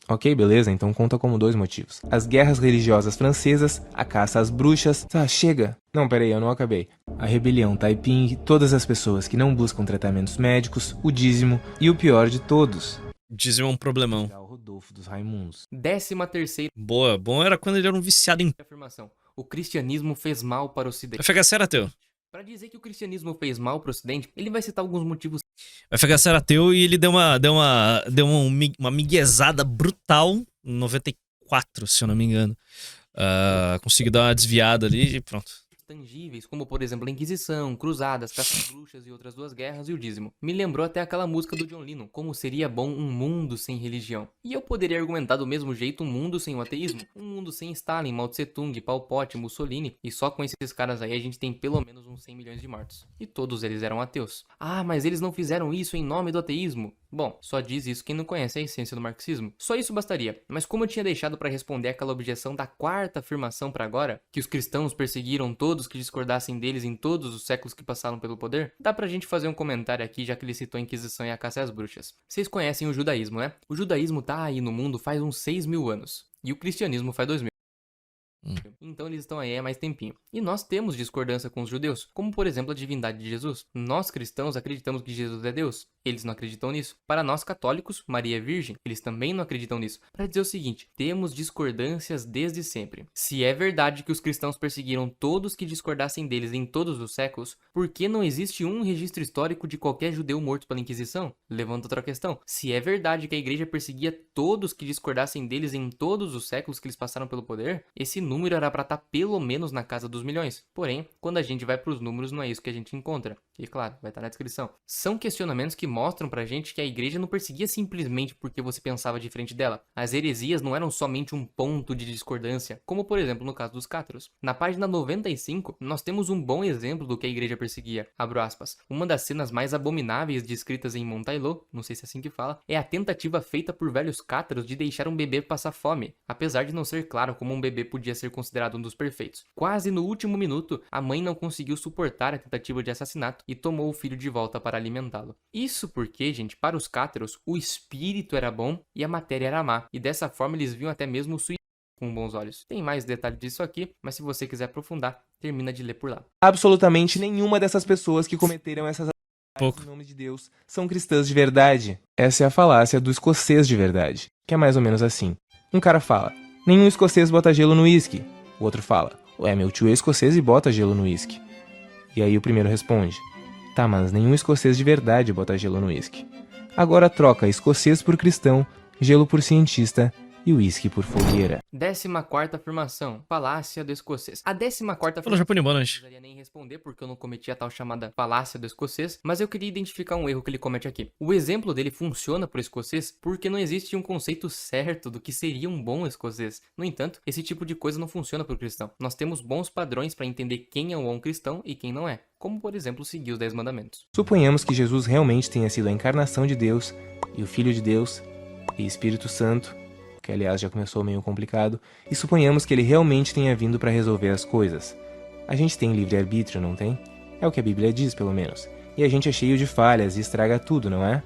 S3: Ok, beleza, então conta como 2 motivos. As guerras religiosas francesas, a caça às bruxas... Tá, chega! Não, peraí, eu não acabei. A rebelião Taiping, todas as pessoas que não buscam tratamentos médicos, o dízimo e o pior de todos...
S1: Dizem um problemão.
S3: O Rodolfo dos Raimundos.
S2: 13ª
S1: Boa, bom era quando ele era um viciado em...
S2: afirmação. O cristianismo fez mal para o Ocidente.
S1: FHC era ateu.
S2: Para dizer que o cristianismo fez mal para o Ocidente, ele vai citar alguns motivos.
S1: O FHC era ateu e ele deu uma miguezada brutal em 94, se eu não me engano. Conseguiu dar uma desviada ali e pronto.
S2: Tangíveis, como por exemplo a Inquisição, Cruzadas, Caça às Bruxas e outras 2 guerras e o dízimo. Me lembrou até aquela música do John Lennon, como seria bom um mundo sem religião. E eu poderia argumentar do mesmo jeito um mundo sem o ateísmo, um mundo sem Stalin, Mao Tse Tung, Pol Pot, Mussolini, e só com esses caras aí a gente tem pelo menos uns 100 milhões de mortos. E todos eles eram ateus. Ah, mas eles não fizeram isso em nome do ateísmo. Bom, só diz isso quem não conhece a essência do marxismo. Só isso bastaria. Mas como eu tinha deixado para responder aquela objeção da 4ª afirmação para agora, que os cristãos perseguiram todos que discordassem deles em todos os séculos que passaram pelo poder, dá pra gente fazer um comentário aqui, já que ele citou a Inquisição e a caça às bruxas. Vocês conhecem o judaísmo, né? O judaísmo tá aí no mundo faz uns 6.000 anos. E o cristianismo faz 2.000. Então eles estão aí há mais tempinho. E nós temos discordância com os judeus, como por exemplo a divindade de Jesus. Nós cristãos acreditamos que Jesus é Deus. Eles não acreditam nisso. Para nós católicos, Maria é virgem. Eles também não acreditam nisso. Para dizer o seguinte, temos discordâncias desde sempre. Se é verdade que os cristãos perseguiram todos que discordassem deles em todos os séculos, por que não existe um registro histórico de qualquer judeu morto pela Inquisição? Levanta outra questão. Se é verdade que a igreja perseguia todos que discordassem deles em todos os séculos que eles passaram pelo poder, esse número era para estar pelo menos na casa dos milhões. Porém, quando a gente vai para os números, não é isso que a gente encontra. E claro, vai estar na descrição. São questionamentos que mostram pra gente que a igreja não perseguia simplesmente porque você pensava diferente dela. As heresias não eram somente um ponto de discordância, como por exemplo no caso dos cátaros. Na página 95, nós temos um bom exemplo do que a igreja perseguia. Abro aspas. Uma das cenas mais abomináveis descritas em Montaillot, não sei se é assim que fala, é a tentativa feita por velhos cátaros de deixar um bebê passar fome, apesar de não ser claro como um bebê podia ser considerado um dos perfeitos. Quase no último minuto, a mãe não conseguiu suportar a tentativa de assassinato e tomou o filho de volta para alimentá-lo. Isso porque, gente, para os cátaros, o espírito era bom e a matéria era má, e dessa forma eles viam até mesmo o suicídio com bons olhos. Tem mais detalhes disso aqui, mas se você quiser aprofundar, termina de ler por lá.
S3: Absolutamente nenhuma dessas pessoas que cometeram essas atrocidades em nome de Deus são cristãs de verdade. Essa é a falácia do escocês de verdade, que é mais ou menos assim. Um cara fala, nenhum escocês bota gelo no uísque. O outro fala, ué, meu tio é escocês e bota gelo no uísque. E aí o primeiro responde, tá, mas nenhum escocês de verdade bota gelo no uísque. Agora troca escocês por cristão, gelo por cientista e uísque por fogueira.
S2: 14ª afirmação, falácia do escocês. A 14ª
S1: Fala
S2: afirmação
S1: japonês, boa
S2: não
S1: noite.
S2: precisaria nem responder porque eu não cometi a tal chamada falácia do escocês, mas eu queria identificar um erro que ele comete aqui. O exemplo dele funciona para o escocês porque não existe um conceito certo do que seria um bom escocês. No entanto, esse tipo de coisa não funciona para o cristão. Nós temos bons padrões para entender quem é um bom cristão e quem não é, como por exemplo seguir os 10 mandamentos.
S3: Suponhamos que Jesus realmente tenha sido a encarnação de Deus e o Filho de Deus e Espírito Santo, que aliás já começou meio complicado, e suponhamos que ele realmente tenha vindo para resolver as coisas. A gente tem livre-arbítrio, não tem? É o que a Bíblia diz, pelo menos. E a gente é cheio de falhas e estraga tudo, não é?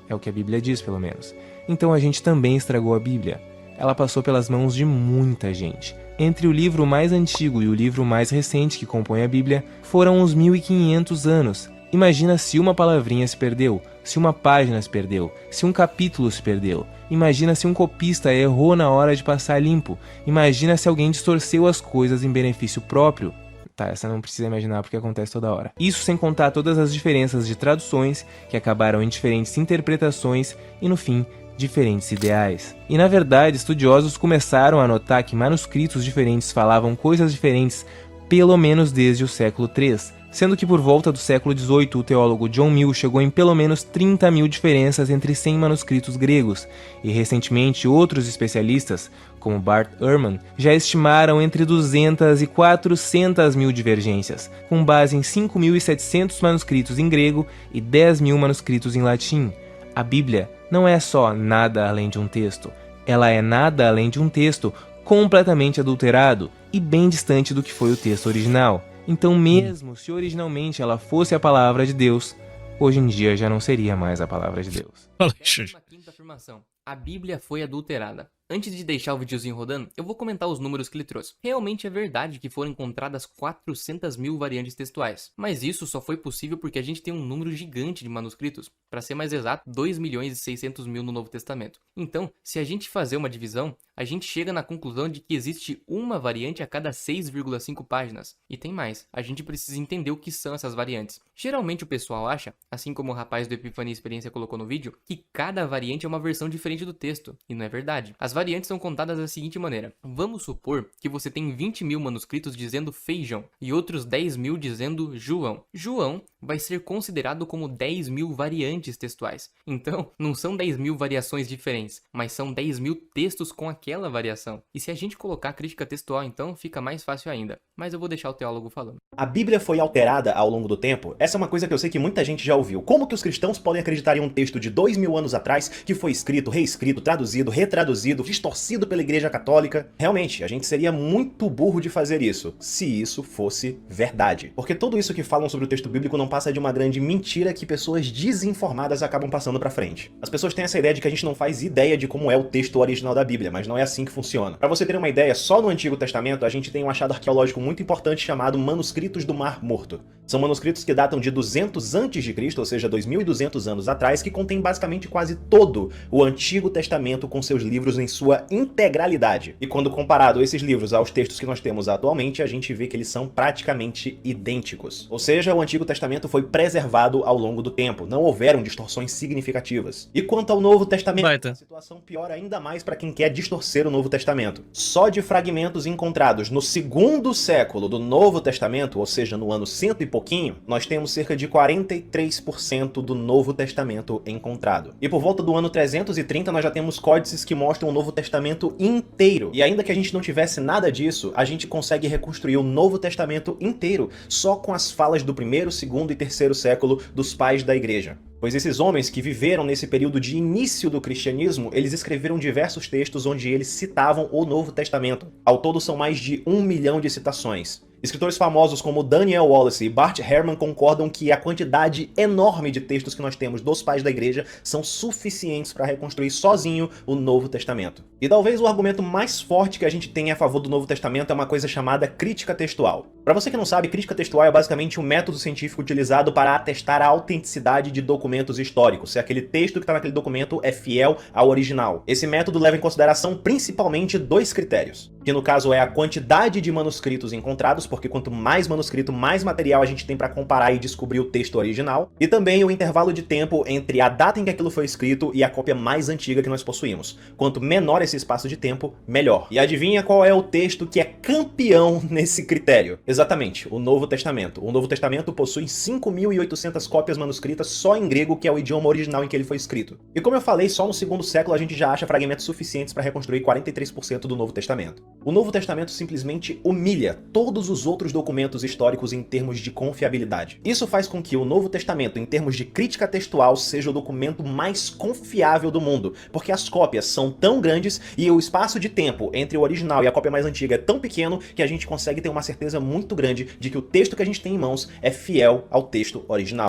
S3: É o que a Bíblia diz, pelo menos. Então a gente também estragou a Bíblia. Ela passou pelas mãos de muita gente. Entre o livro mais antigo e o livro mais recente que compõe a Bíblia, foram uns 1500 anos. Imagina se uma palavrinha se perdeu, se uma página se perdeu, se um capítulo se perdeu. Imagina se um copista errou na hora de passar limpo. Imagina se alguém distorceu as coisas em benefício próprio. Tá, essa não precisa imaginar porque acontece toda hora. Isso sem contar todas as diferenças de traduções, que acabaram em diferentes interpretações e, no fim, diferentes ideais. E na verdade, estudiosos começaram a notar que manuscritos diferentes falavam coisas diferentes pelo menos desde o século III. sendo que por volta do século XVIII o teólogo John Mill chegou em pelo menos 30.000 diferenças entre 100 manuscritos gregos, e recentemente outros especialistas, como Bart Ehrman, já estimaram entre 200 e 400 mil divergências, com base em 5.700 manuscritos em grego e 10.000 manuscritos em latim. A Bíblia não é só nada além de um texto, ela é nada além de um texto completamente adulterado e bem distante do que foi o texto original. Então, mesmo se originalmente ela fosse a palavra de Deus, hoje em dia já não seria mais a palavra de Deus.
S1: Fala, Xuxa.
S2: 15ª afirmação. A Bíblia foi adulterada. Antes de deixar o videozinho rodando, eu vou comentar os números que ele trouxe. Realmente é verdade que foram encontradas 400 mil variantes textuais, mas isso só foi possível porque a gente tem um número gigante de manuscritos, para ser mais exato, 2.600.000 no Novo Testamento. Então, se a gente fazer uma divisão, a gente chega na conclusão de que existe uma variante a cada 6,5 páginas. E tem mais, a gente precisa entender o que são essas variantes. Geralmente o pessoal acha, assim como o rapaz do Epifania Experiência colocou no vídeo, que cada variante é uma versão diferente do texto, e não é verdade. As variantes são contadas da seguinte maneira: vamos supor que você tem 20.000 manuscritos dizendo feijão e outros 10.000 dizendo João. João vai ser considerado como 10.000 variantes textuais. Então, não são 10.000 variações diferentes, mas são 10.000 textos com aquela variação. E se a gente colocar crítica textual, então fica mais fácil ainda. Mas eu vou deixar o teólogo falando.
S7: A Bíblia foi alterada ao longo do tempo? Essa é uma coisa que eu sei que muita gente já ouviu. Como que os cristãos podem acreditar em um texto de 2.000 anos atrás que foi escrito, reescrito, traduzido, retraduzido, distorcido pela Igreja Católica? Realmente, a gente seria muito burro de fazer isso, se isso fosse verdade. Porque tudo isso que falam sobre o texto bíblico não passa de uma grande mentira que pessoas desinformadas acabam passando pra frente. As pessoas têm essa ideia de que a gente não faz ideia de como é o texto original da Bíblia, mas não é assim que funciona. Pra você ter uma ideia, só no Antigo Testamento a gente tem um achado arqueológico muito importante chamado Manuscritos do Mar Morto. São manuscritos que datam de 200 a.C., ou seja, 2.200 anos atrás, que contém basicamente quase todo o Antigo Testamento com seus livros em sua integralidade. E quando comparado esses livros aos textos que nós temos atualmente, a gente vê que eles são praticamente idênticos. Ou seja, o Antigo Testamento foi preservado ao longo do tempo, não houveram distorções significativas. E quanto ao Novo Testamento, a situação piora ainda mais para quem quer distorcer o Novo Testamento. Só de fragmentos encontrados no 2º século do Novo Testamento, ou seja, no ano 100 e pouquinho, nós temos cerca de 43% do Novo Testamento encontrado. E por volta do ano 330 nós já temos códices que mostram o Novo Testamento inteiro. E ainda que a gente não tivesse nada disso, a gente consegue reconstruir o Novo Testamento inteiro só com as falas do 1º, 2º e 3º século dos pais da igreja. Pois esses homens que viveram nesse período de início do cristianismo, eles escreveram diversos textos onde eles citavam o Novo Testamento. Ao todo são mais de 1 milhão de citações. Escritores famosos como Daniel Wallace e Bart Ehrman concordam que a quantidade enorme de textos que nós temos dos pais da igreja são suficientes para reconstruir sozinho o Novo Testamento. E talvez o argumento mais forte que a gente tem a favor do Novo Testamento é uma coisa chamada crítica textual. Para você que não sabe, crítica textual é basicamente um método científico utilizado para atestar a autenticidade de documentos históricos, se aquele texto que está naquele documento é fiel ao original. Esse método leva em consideração principalmente 2 critérios, que no caso é a quantidade de manuscritos encontrados, porque quanto mais manuscrito, mais material a gente tem para comparar e descobrir o texto original, e também o intervalo de tempo entre a data em que aquilo foi escrito e a cópia mais antiga que nós possuímos. Quanto menor esse espaço de tempo, melhor. E adivinha qual é o texto que é campeão nesse critério? Exatamente, o Novo Testamento. O Novo Testamento possui 5.800 cópias manuscritas só em grego, que é o idioma original em que ele foi escrito. E como eu falei, só no 2º século a gente já acha fragmentos suficientes para reconstruir 43% do Novo Testamento. O Novo Testamento simplesmente humilha todos os outros documentos históricos em termos de confiabilidade. Isso faz com que o Novo Testamento, em termos de crítica textual, seja o documento mais confiável do mundo, porque as cópias são tão grandes e o espaço de tempo entre o original e a cópia mais antiga é tão pequeno que a gente consegue ter uma certeza muito grande de que o texto que a gente tem em mãos é fiel ao texto original.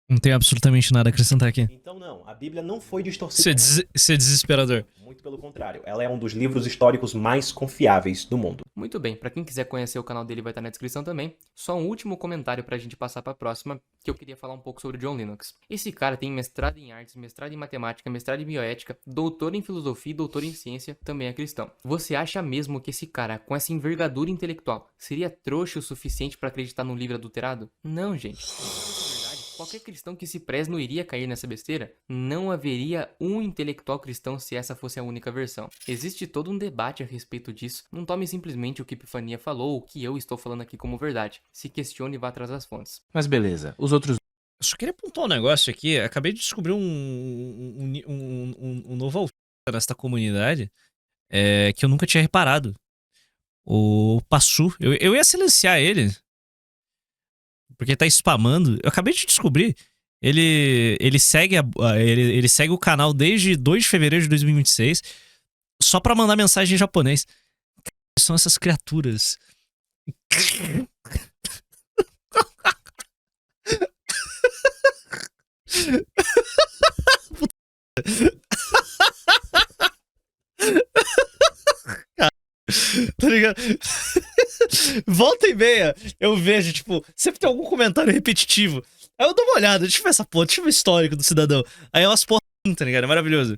S1: Não tem absolutamente nada a acrescentar aqui.
S7: Então não, a Bíblia não foi distorcida.
S1: Isso é desesperador.
S7: Muito pelo contrário, ela é um dos livros históricos mais confiáveis do mundo.
S2: Muito bem, pra quem quiser conhecer o canal dele vai estar na descrição também. Só um último comentário pra gente passar pra próxima, que eu queria falar um pouco sobre o John Lennox. Esse cara tem mestrado em artes, mestrado em matemática, mestrado em bioética, doutor em filosofia e doutor em ciência, também é cristão. Você acha mesmo que esse cara, com essa envergadura intelectual, seria trouxa o suficiente pra acreditar num livro adulterado? Não, gente. Qualquer cristão que se preze não iria cair nessa besteira? Não haveria um intelectual cristão se essa fosse a única versão. Existe todo um debate a respeito disso. Não tome simplesmente o que Epifania falou ou o que eu estou falando aqui como verdade. Se questione e vá atrás das fontes.
S3: Mas beleza, os outros
S1: Eu só queria apontar um negócio aqui. Acabei de descobrir um novo alfa nesta comunidade que eu nunca tinha reparado. O Passu. Eu ia silenciar ele. Porque tá spamando. Eu acabei de descobrir. Ele segue ele segue o canal desde 2 de fevereiro de 2026. Só pra mandar mensagem em japonês. Que são essas criaturas? Tá ligado? Volta e meia, eu vejo, tipo, sempre tem algum comentário repetitivo. Aí eu dou uma olhada, deixa eu ver essa porra, deixa eu ver o histórico do cidadão. Aí é umas porra, tá ligado? É maravilhoso.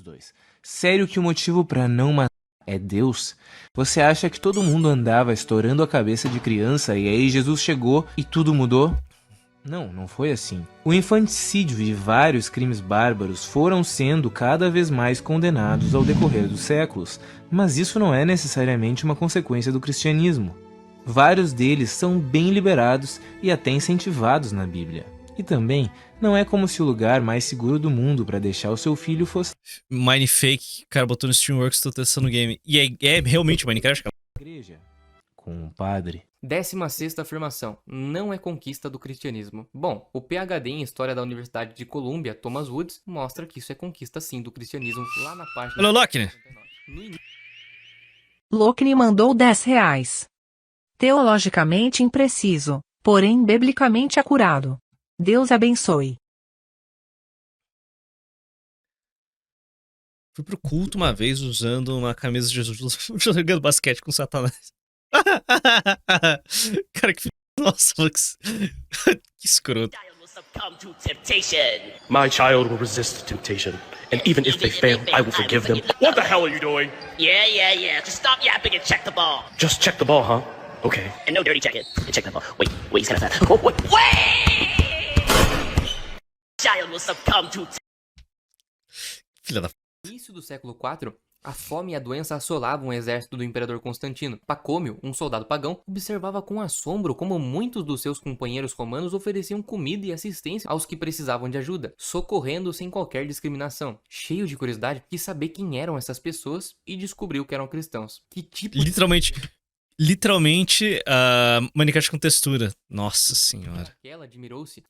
S3: dois. Sério que o motivo pra não matar é Deus? Você acha que todo mundo andava estourando a cabeça de criança e aí Jesus chegou e tudo mudou? Não, não foi assim. O infanticídio e vários crimes bárbaros foram sendo cada vez mais condenados ao decorrer dos séculos, mas isso não é necessariamente uma consequência do cristianismo. Vários deles são bem liberados e até incentivados na Bíblia. E também, não é como se o lugar mais seguro do mundo para deixar o seu filho fosse
S1: Mindfake, cara, botou no Streamworks, tô testando o game. E é realmente Minecraft, cara.
S3: a igreja, com um padre.
S2: 16ª afirmação. Não é conquista do cristianismo. Bom, o PhD em História da Universidade de Colômbia, Thomas Woods, mostra que isso é conquista sim do cristianismo lá na página...
S1: Olha o Lockne.
S2: No início
S8: Lockne mandou R$10. Teologicamente impreciso, porém biblicamente acurado. Deus abençoe.
S1: Fui pro culto uma vez usando uma camisa de Jesus jogando basquete com Satanás. Cara, que... Nossa, Lux. Que escroto.
S9: My child will resist temptation, and even if they fail, I will forgive them. What the hell are you doing?
S10: Yeah. Just stop yapping and check the ball.
S9: Just check the ball, huh? Okay.
S10: And no dirty check it. Check the ball. Wait, he's kind of fat. Oh, wait! Child will succumb to...
S1: Filha da...
S2: início do século IV, a fome e a doença assolavam o exército do imperador Constantino. Pacômio, um soldado pagão, observava com assombro como muitos dos seus companheiros romanos ofereciam comida e assistência aos que precisavam de ajuda, socorrendo sem qualquer discriminação. Cheio de curiosidade, quis saber quem eram essas pessoas e descobriu que eram cristãos. Que tipo
S1: Literalmente, Minecraft com textura. Nossa senhora.
S2: Ela admirou-se.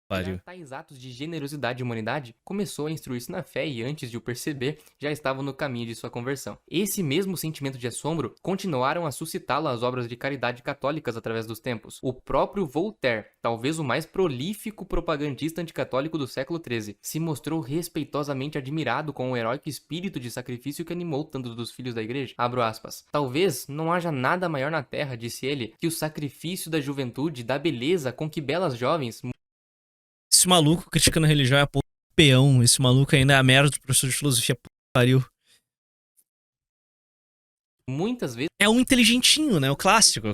S1: Pariu.
S2: Tais atos de generosidade e humanidade, começou a instruir-se na fé e, antes de o perceber, já estava no caminho de sua conversão. Esse mesmo sentimento de assombro continuaram a suscitá-lo as obras de caridade católicas através dos tempos. O próprio Voltaire, talvez o mais prolífico propagandista anticatólico do século XIII, se mostrou respeitosamente admirado com o heróico espírito de sacrifício que animou tantos dos filhos da igreja. Abro aspas. Talvez não haja nada maior na terra, disse ele, que o sacrifício da juventude, da beleza com que belas jovens...
S1: Esse maluco criticando a religião é peão. Esse maluco ainda é a merda do professor de filosofia. Pariu.
S2: muitas vezes...
S1: É um inteligentinho, né? O clássico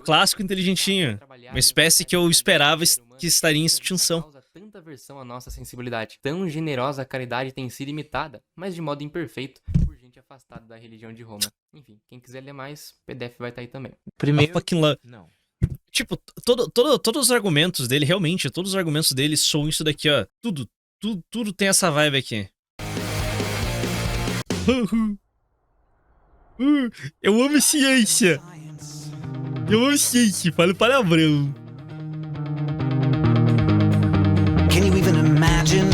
S1: inteligentinho. Uma espécie que eu esperava que estaria em extinção.
S2: Tanta aversão à nossa sensibilidade. Tão generosa a caridade tem sido imitada, mas de modo imperfeito, por gente afastada da religião de Roma. Enfim, quem quiser ler mais, PDF vai estar aí também.
S3: Primeiro...
S1: Não. Tipo, todos os argumentos dele, realmente, todos os argumentos dele são isso daqui, ó. Tudo tem essa vibe aqui. Eu amo ciência. Fala palavrão.
S11: Can you even imagine?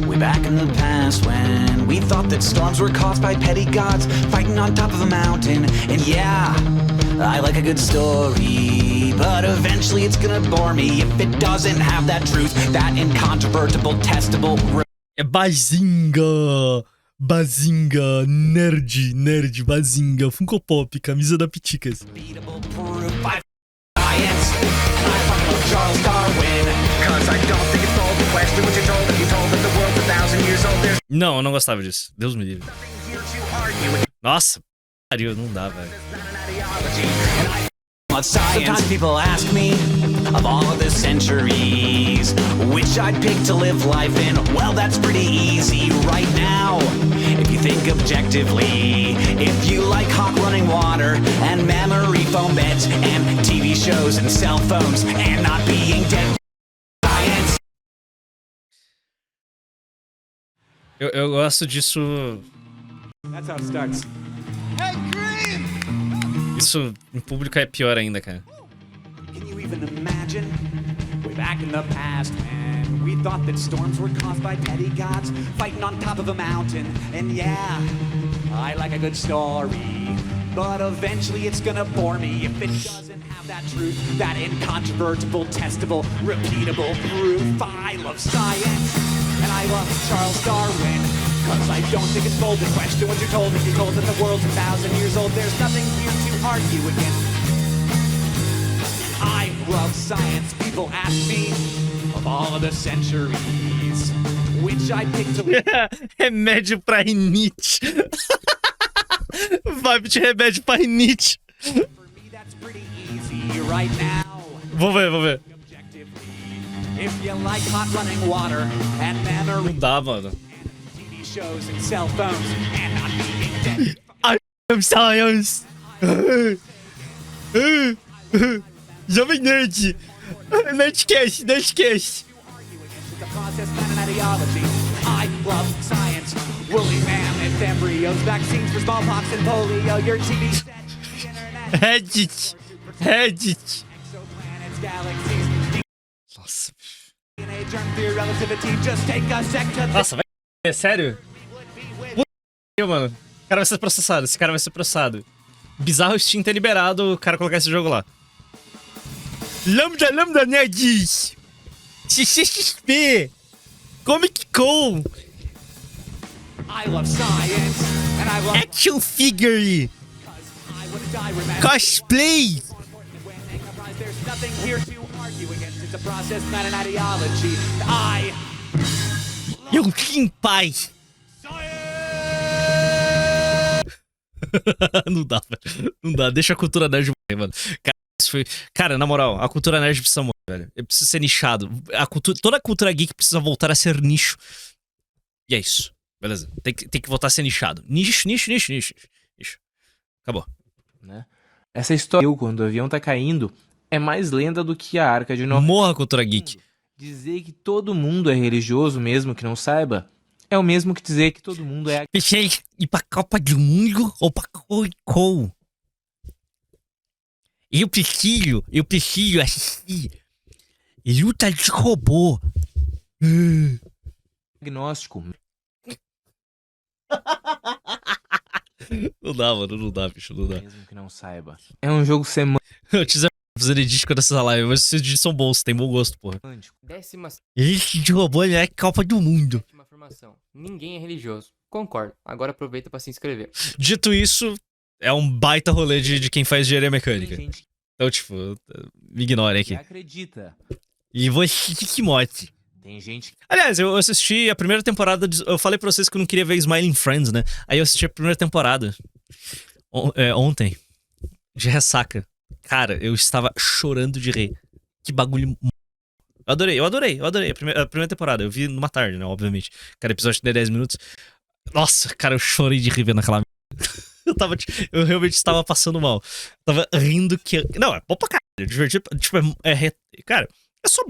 S11: Way back in the past when we thought that storms were caused by petty gods fighting on top of a mountain. And yeah, I like a good story, but eventually it's gonna bore me if it doesn't have that truth, that incontrovertible, testable...
S1: É Bazinga, nerd, Bazinga, Funko Pop, camisa da Piticas. Não, eu não gostava disso. Deus me livre. Nossa, pariu, não dá, velho.
S11: Love science. Sometimes people ask me of all of the centuries which I'd pick to live life in. Well, that's pretty easy right now. If you think objectively, if you like hot running water and memory foam beds and TV shows and cell phones and not being dead. Science.
S1: Eu gosto disso.
S11: That's how it starts.
S1: Isso em público é pior ainda, cara.
S11: Can you even imagine? Way back in the past, man, we thought that storms were caused by petty gods fighting on top of a mountain. And yeah, I like a good story, but eventually it's gonna bore me if it doesn't have that truth, that incontrovertible, testable, repeatable proof. I love science, and I love Charles Darwin, 'cause I don't think it's bold to question what you're told. If you're told that the world's 1,000 years old, there's nothing here to argue against. I love science. People ask me of all of the centuries which I picked to
S1: Remédio pra rinite. Vibe de remédio pra rinite.
S11: For me, that's pretty easy right now.
S1: Vou ver.
S11: If you like hot running water and
S1: Não
S11: memory
S1: dá, mano.
S11: TV shows and cell phones and not being dead.
S1: I'm science. Jovem Nerd. Nerdcast.
S11: The process, man, and ideology. I love science. Woolly mammoth embryos, vaccines for smallpox and polio. Your TV set, the internet,
S1: Reddit.
S11: exoplanets, galaxies,
S1: Nossa,
S11: DNA, germ theory, relativity. Just take a sec to think.
S1: Nossa, vai. É sério? Puta, mano. O cara vai ser processado. Esse cara vai ser processado. Bizarro Steam ter liberado o cara colocar esse jogo lá. Lambda Nerds. XXXP. Comic Con.
S11: I love science, and I love
S1: Action Figure.
S11: I would die remembering.
S1: Cosplay.
S11: Winning a prize, there's nothing here to argue against. It's a process, man, and ideology. I
S1: Eu em paz. Não dá, velho. Não dá. Deixa a cultura nerd morrer, mano. Cara, isso foi... Cara, na moral, a cultura nerd precisa morrer, velho. Precisa ser nichado. Toda a cultura geek precisa voltar a ser nicho. E é isso. Beleza. Tem que voltar a ser nichado. Nicho. Acabou.
S3: Né? Essa história, quando o avião tá caindo, é mais lenda do que a Arca de Noé.
S1: Morra a cultura geek.
S3: Dizer que todo mundo é religioso, mesmo que não saiba, é o mesmo que dizer que todo mundo é...
S1: Pensei em ir pra Copa do Mundo ou pra Coicou. Eu preciso assistir luta de robô.
S3: Agnóstico.
S1: Não dá, mano. Não dá, bicho. Não dá.
S3: Mesmo que não saiba. É um jogo semântico.
S1: Eu te fazendo edit quando essas lives, mas esses edits são bons, tem bom gosto, porra.
S2: 17ª
S1: Esse de robô é a Copa do Mundo.
S2: afirmação. Ninguém é religioso. Concordo. Agora aproveita pra se inscrever.
S1: Dito isso, é um baita rolê de quem faz engenharia mecânica.
S3: Tem gente
S1: Então, tipo, me ignorem
S3: que
S1: aqui.
S3: acredita.
S1: E você que mote.
S3: Tem gente que...
S1: Aliás, eu assisti a primeira temporada. Eu falei pra vocês que eu não queria ver Smiling Friends, né? Aí eu assisti a primeira temporada. Ontem. De ressaca. Cara, eu estava chorando de rir. Que bagulho. Eu adorei a primeira temporada. Eu vi numa tarde, né? Obviamente. Cada episódio tem 10 minutos. Nossa, cara, eu chorei de rir vendo aquela. Eu realmente estava passando mal. Tava rindo que. Não, é bom pra caralho. Divertido. Tipo, cara, é só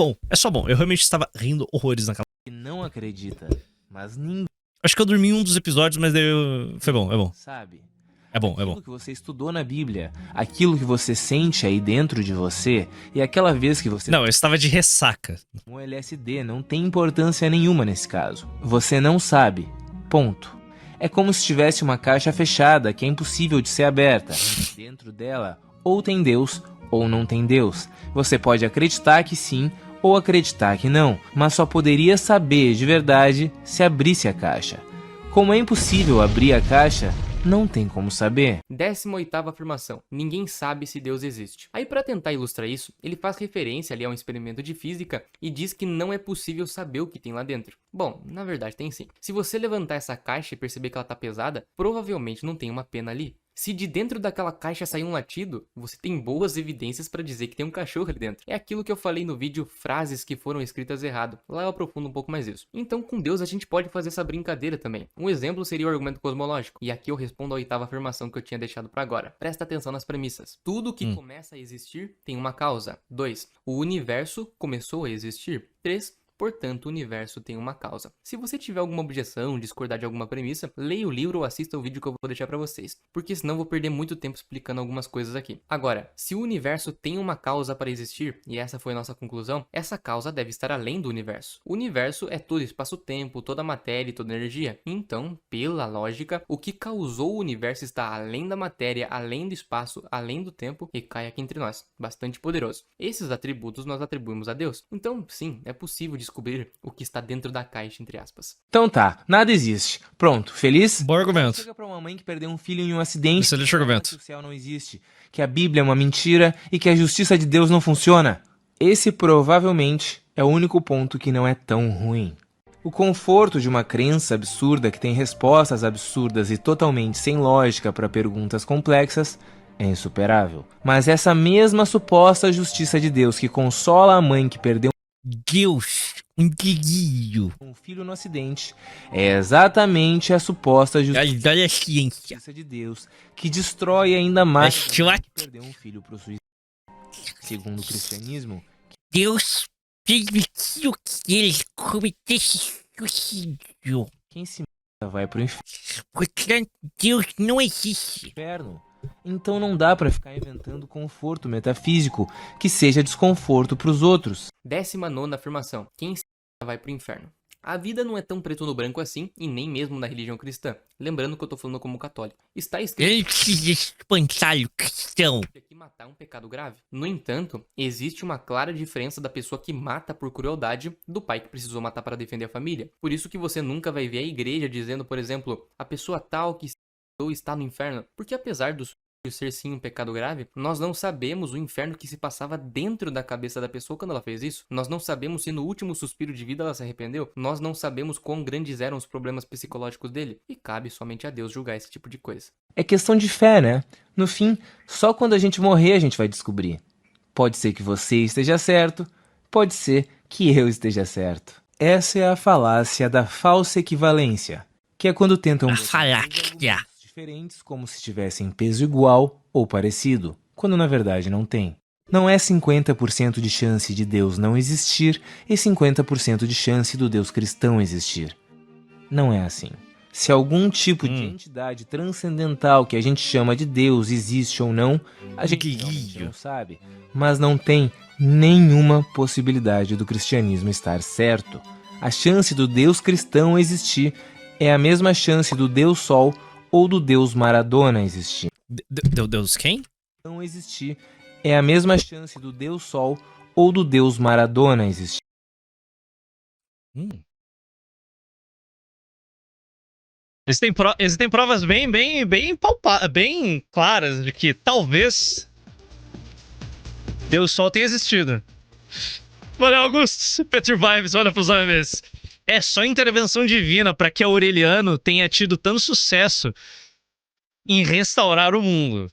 S1: bom. Eu realmente estava rindo horrores naquela.
S3: não acredita, mas ninguém
S1: Acho que eu dormi em um dos episódios, mas daí foi bom, é bom.
S3: sabe.
S1: É bom.
S3: Aquilo que você estudou na Bíblia, aquilo que você sente aí dentro de você, e aquela vez que você
S1: Não, eu estava de ressaca.
S3: tomou LSD, não tem importância nenhuma nesse caso. Você não sabe. Ponto. É como se tivesse uma caixa fechada que é impossível de ser aberta. Dentro dela, ou tem Deus, ou não tem Deus. Você pode acreditar que sim, ou acreditar que não, mas só poderia saber de verdade se abrisse a caixa. Como é impossível abrir a caixa, não tem como saber.
S2: 18ª afirmação. Ninguém sabe se Deus existe. Aí, pra tentar ilustrar isso, ele faz referência ali a um experimento de física e diz que não é possível saber o que tem lá dentro. Bom, na verdade tem sim. Se você levantar essa caixa e perceber que ela tá pesada, provavelmente não tem uma pena ali. Se de dentro daquela caixa sair um latido, você tem boas evidências para dizer que tem um cachorro ali dentro. É aquilo que eu falei no vídeo, frases que foram escritas errado. Lá eu aprofundo um pouco mais isso. Então, com Deus a gente pode fazer essa brincadeira também. Um exemplo seria o argumento cosmológico. E aqui eu respondo a 8ª afirmação que eu tinha deixado para agora. Presta atenção nas premissas. Tudo que começa a existir tem uma causa. 2. O universo começou a existir. 3. Portanto, o universo tem uma causa. Se você tiver alguma objeção, discordar de alguma premissa, leia o livro ou assista o vídeo que eu vou deixar pra vocês, porque senão eu vou perder muito tempo explicando algumas coisas aqui. Agora, se o universo tem uma causa para existir, e essa foi a nossa conclusão, essa causa deve estar além do universo. O universo é todo espaço-tempo, toda matéria e toda energia. Então, pela lógica, o que causou o universo está além da matéria, além do espaço, além do tempo, e cai aqui entre nós. Bastante poderoso. Esses atributos nós atribuímos a Deus. Então, sim, é possível descobrir o que está dentro da caixa, entre aspas.
S3: Então tá, nada existe. Pronto, feliz?
S1: Bom argumento.
S3: Chega pra uma mãe que perdeu um filho em um acidente,
S1: Excelente argumento.
S3: que o céu não existe, que a Bíblia é uma mentira e que a justiça de Deus não funciona. Esse provavelmente é o único ponto que não é tão ruim. O conforto de uma crença absurda que tem respostas absurdas e totalmente sem lógica para perguntas complexas é insuperável. Mas essa mesma suposta justiça de Deus que consola a mãe que perdeu
S1: Deus, um querido.
S3: um filho no acidente é exatamente a suposta
S1: Olha a ciência.
S3: justiça de Deus que destrói ainda mais
S1: Acho
S3: a mãe que perdeu um filho pro suicídio. Segundo o cristianismo,
S1: Deus permitiu que ele cometesse suicídio.
S3: quem se mata vai pro
S1: Portanto, Deus não existe.
S3: inferno. Então não dá pra ficar inventando conforto metafísico que seja desconforto pros outros.
S2: 19ª afirmação. Quem se vai pro inferno. A vida não é tão preto no branco assim, e nem mesmo na religião cristã. Lembrando que eu tô falando como católico. Está escrito
S1: Antes de espantar o cristão.
S2: que matar é um pecado grave. No entanto, existe uma clara diferença da pessoa que mata por crueldade do pai que precisou matar para defender a família. Por isso que você nunca vai ver a igreja dizendo, por exemplo, a pessoa tal que se matou está no inferno. Porque apesar do ser sim um pecado grave, nós não sabemos o inferno que se passava dentro da cabeça da pessoa quando ela fez isso. Nós não sabemos se no último suspiro de vida ela se arrependeu. Nós não sabemos quão grandes eram os problemas psicológicos dele. E cabe somente a Deus julgar esse tipo de coisa.
S3: É questão de fé, né? No fim, só quando a gente morrer a gente vai descobrir. Pode ser que você esteja certo, pode ser que eu esteja certo. Essa é a falácia da falsa equivalência, que é quando tentam
S1: A
S3: botar
S1: falácia.
S3: dois argumentos diferentes como se tivessem peso igual ou parecido, quando na verdade não tem. Não é 50% de chance de Deus não existir e 50% de chance do Deus cristão existir. Não é assim. Se algum tipo de entidade transcendental que a gente chama de Deus existe ou não, a gente realmente não sabe. Mas não tem nenhuma possibilidade do cristianismo estar certo. A chance do Deus cristão existir é a mesma chance do Deus Sol ou do Deus Maradona existir.
S1: Deus quem?
S3: Não existir é a mesma chance do Deus Sol ou do Deus Maradona existir.
S1: Existem provas bem claras de que talvez Deus Sol tenha existido. Valeu, Augusto. Petr Vibes, olha pros homens. É só intervenção divina para que Aureliano tenha tido tanto sucesso em restaurar o mundo.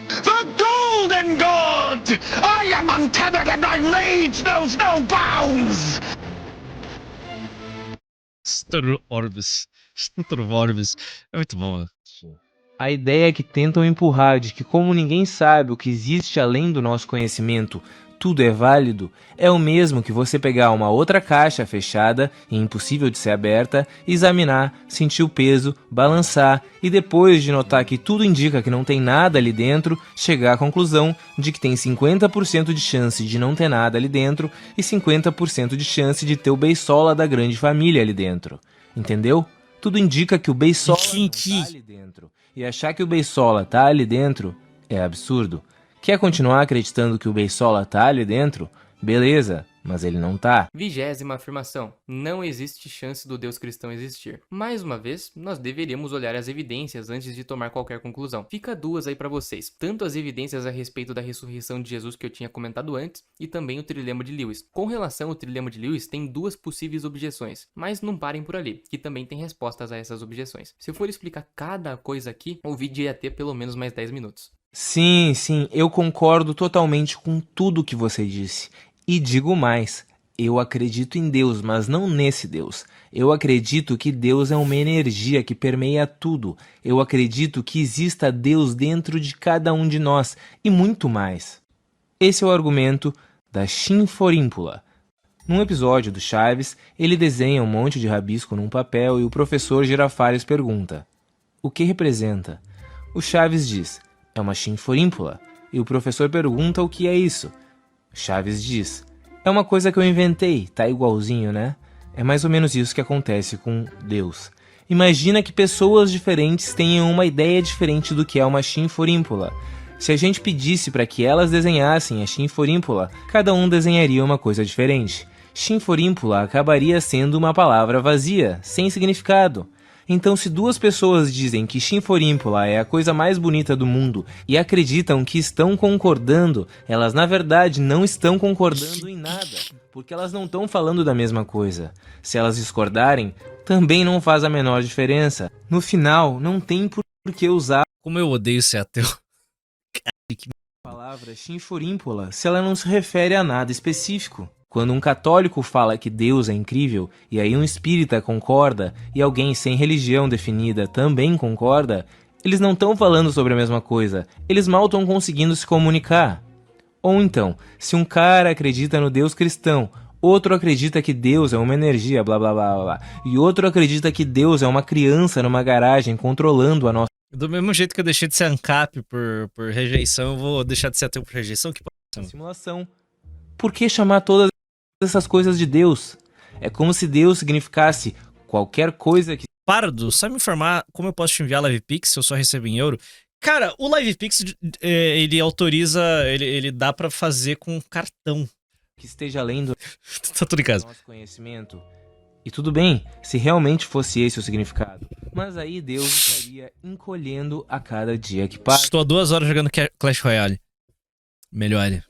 S9: The Golden God! I am untethered and my rage knows no bounds!
S1: Orbis. Orbis. É muito bom, mano.
S3: A ideia que tentam empurrar de que como ninguém sabe o que existe além do nosso conhecimento, tudo é válido é o mesmo que você pegar uma outra caixa fechada e impossível de ser aberta, examinar, sentir o peso, balançar e depois de notar que tudo indica que não tem nada ali dentro, chegar à conclusão de que tem 50% de chance de não ter nada ali dentro e 50% de chance de ter o beisola da grande família ali dentro. Entendeu? Tudo indica que o beisola não tá ali dentro. E achar que o beisola tá ali dentro é absurdo. Quer continuar acreditando que o beisola tá ali dentro? Beleza, mas ele não tá.
S2: 20ª afirmação. Não existe chance do Deus cristão existir. Mais uma vez, nós deveríamos olhar as evidências antes de tomar qualquer conclusão. Fica duas aí pra vocês. Tanto as evidências a respeito da ressurreição de Jesus que eu tinha comentado antes, e também o trilema de Lewis. Com relação ao trilema de Lewis, tem duas possíveis objeções. Mas não parem por ali, que também tem respostas a essas objeções. Se eu for explicar cada coisa aqui, o vídeo ia ter pelo menos mais 10 minutos.
S3: Sim, eu concordo totalmente com tudo que você disse. E digo mais, eu acredito em Deus, mas não nesse Deus. Eu acredito que Deus é uma energia que permeia tudo. Eu acredito que exista Deus dentro de cada um de nós e muito mais. Esse é o argumento da Chinforímpula. Num episódio do Chaves, ele desenha um monte de rabisco num papel e o professor Girafales pergunta: o que representa? O Chaves diz: é uma chinforímpula. E o professor pergunta o que é isso. Chaves diz: é uma coisa que eu inventei, tá igualzinho, né? É mais ou menos isso que acontece com Deus. Imagina que pessoas diferentes tenham uma ideia diferente do que é uma chinforímpula. Se a gente pedisse para que elas desenhassem a chinforímpula, cada um desenharia uma coisa diferente. Chinforímpula acabaria sendo uma palavra vazia, sem significado. Então, se duas pessoas dizem que chinforímpula é a coisa mais bonita do mundo e acreditam que estão concordando, elas na verdade não estão concordando em nada, porque elas não estão falando da mesma coisa. Se elas discordarem, também não faz a menor diferença. No final, não tem por que usar
S1: Como eu odeio ser ateu.
S3: a palavra chinforímpula se ela não se refere a nada específico. Quando um católico fala que Deus é incrível, e aí um espírita concorda, e alguém sem religião definida também concorda, eles não estão falando sobre a mesma coisa, eles mal estão conseguindo se comunicar. Ou então, se um cara acredita no Deus cristão, outro acredita que Deus é uma energia, blá blá blá blá, e outro acredita que Deus é uma criança numa garagem controlando a nossa
S1: Do mesmo jeito que eu deixei de ser ANCAP por rejeição, eu vou deixar de ser ateu por rejeição? Que
S3: simulação. Por que chamar todas essas coisas de Deus? É como se Deus significasse qualquer coisa que...
S1: Pardo, sabe me informar como eu posso te enviar LivePix se eu só recebo em euro? Cara, o LivePix, ele autoriza, ele dá pra fazer com cartão.
S3: Que esteja além do
S1: Tá tudo em casa.
S3: nosso conhecimento. E tudo bem, se realmente fosse esse o significado. Mas aí Deus estaria encolhendo a cada dia que passa.
S1: Estou há 2 horas jogando Clash Royale. Melhore.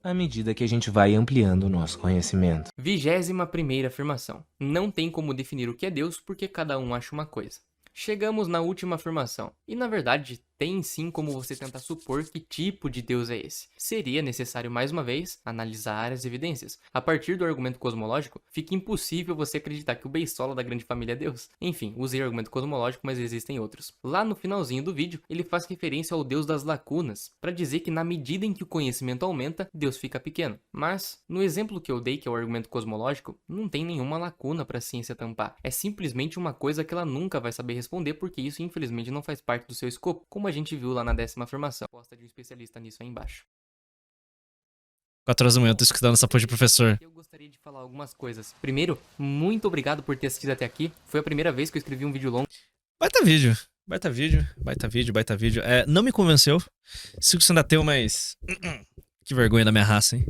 S3: À medida que a gente vai ampliando o nosso conhecimento.
S2: 21ª afirmação. Não tem como definir o que é Deus porque cada um acha uma coisa. Chegamos na última afirmação. E na verdade, tem sim como você tentar supor que tipo de Deus é esse. Seria necessário, mais uma vez, analisar as evidências. A partir do argumento cosmológico, fica impossível você acreditar que o beisola da grande família é Deus. Enfim, usei o argumento cosmológico, mas existem outros. Lá no finalzinho do vídeo, ele faz referência ao Deus das lacunas, para dizer que na medida em que o conhecimento aumenta, Deus fica pequeno. Mas, no exemplo que eu dei, que é o argumento cosmológico, não tem nenhuma lacuna para a ciência tampar. É simplesmente uma coisa que ela nunca vai saber responder, porque isso infelizmente não faz parte do seu escopo, como a gente viu lá na 10ª afirmação. Gosta de um especialista nisso aí embaixo.
S1: 4 horas da manhã, eu tô escutando essa porra de professor.
S2: Eu gostaria de falar algumas coisas. Primeiro, muito obrigado por ter assistido até aqui. Foi a primeira vez que eu escrevi um vídeo longo.
S1: Baita vídeo. Baita vídeo. Baita vídeo, baita vídeo. Não me convenceu. Sigo sendo ateu, mas... Que vergonha da minha raça, hein?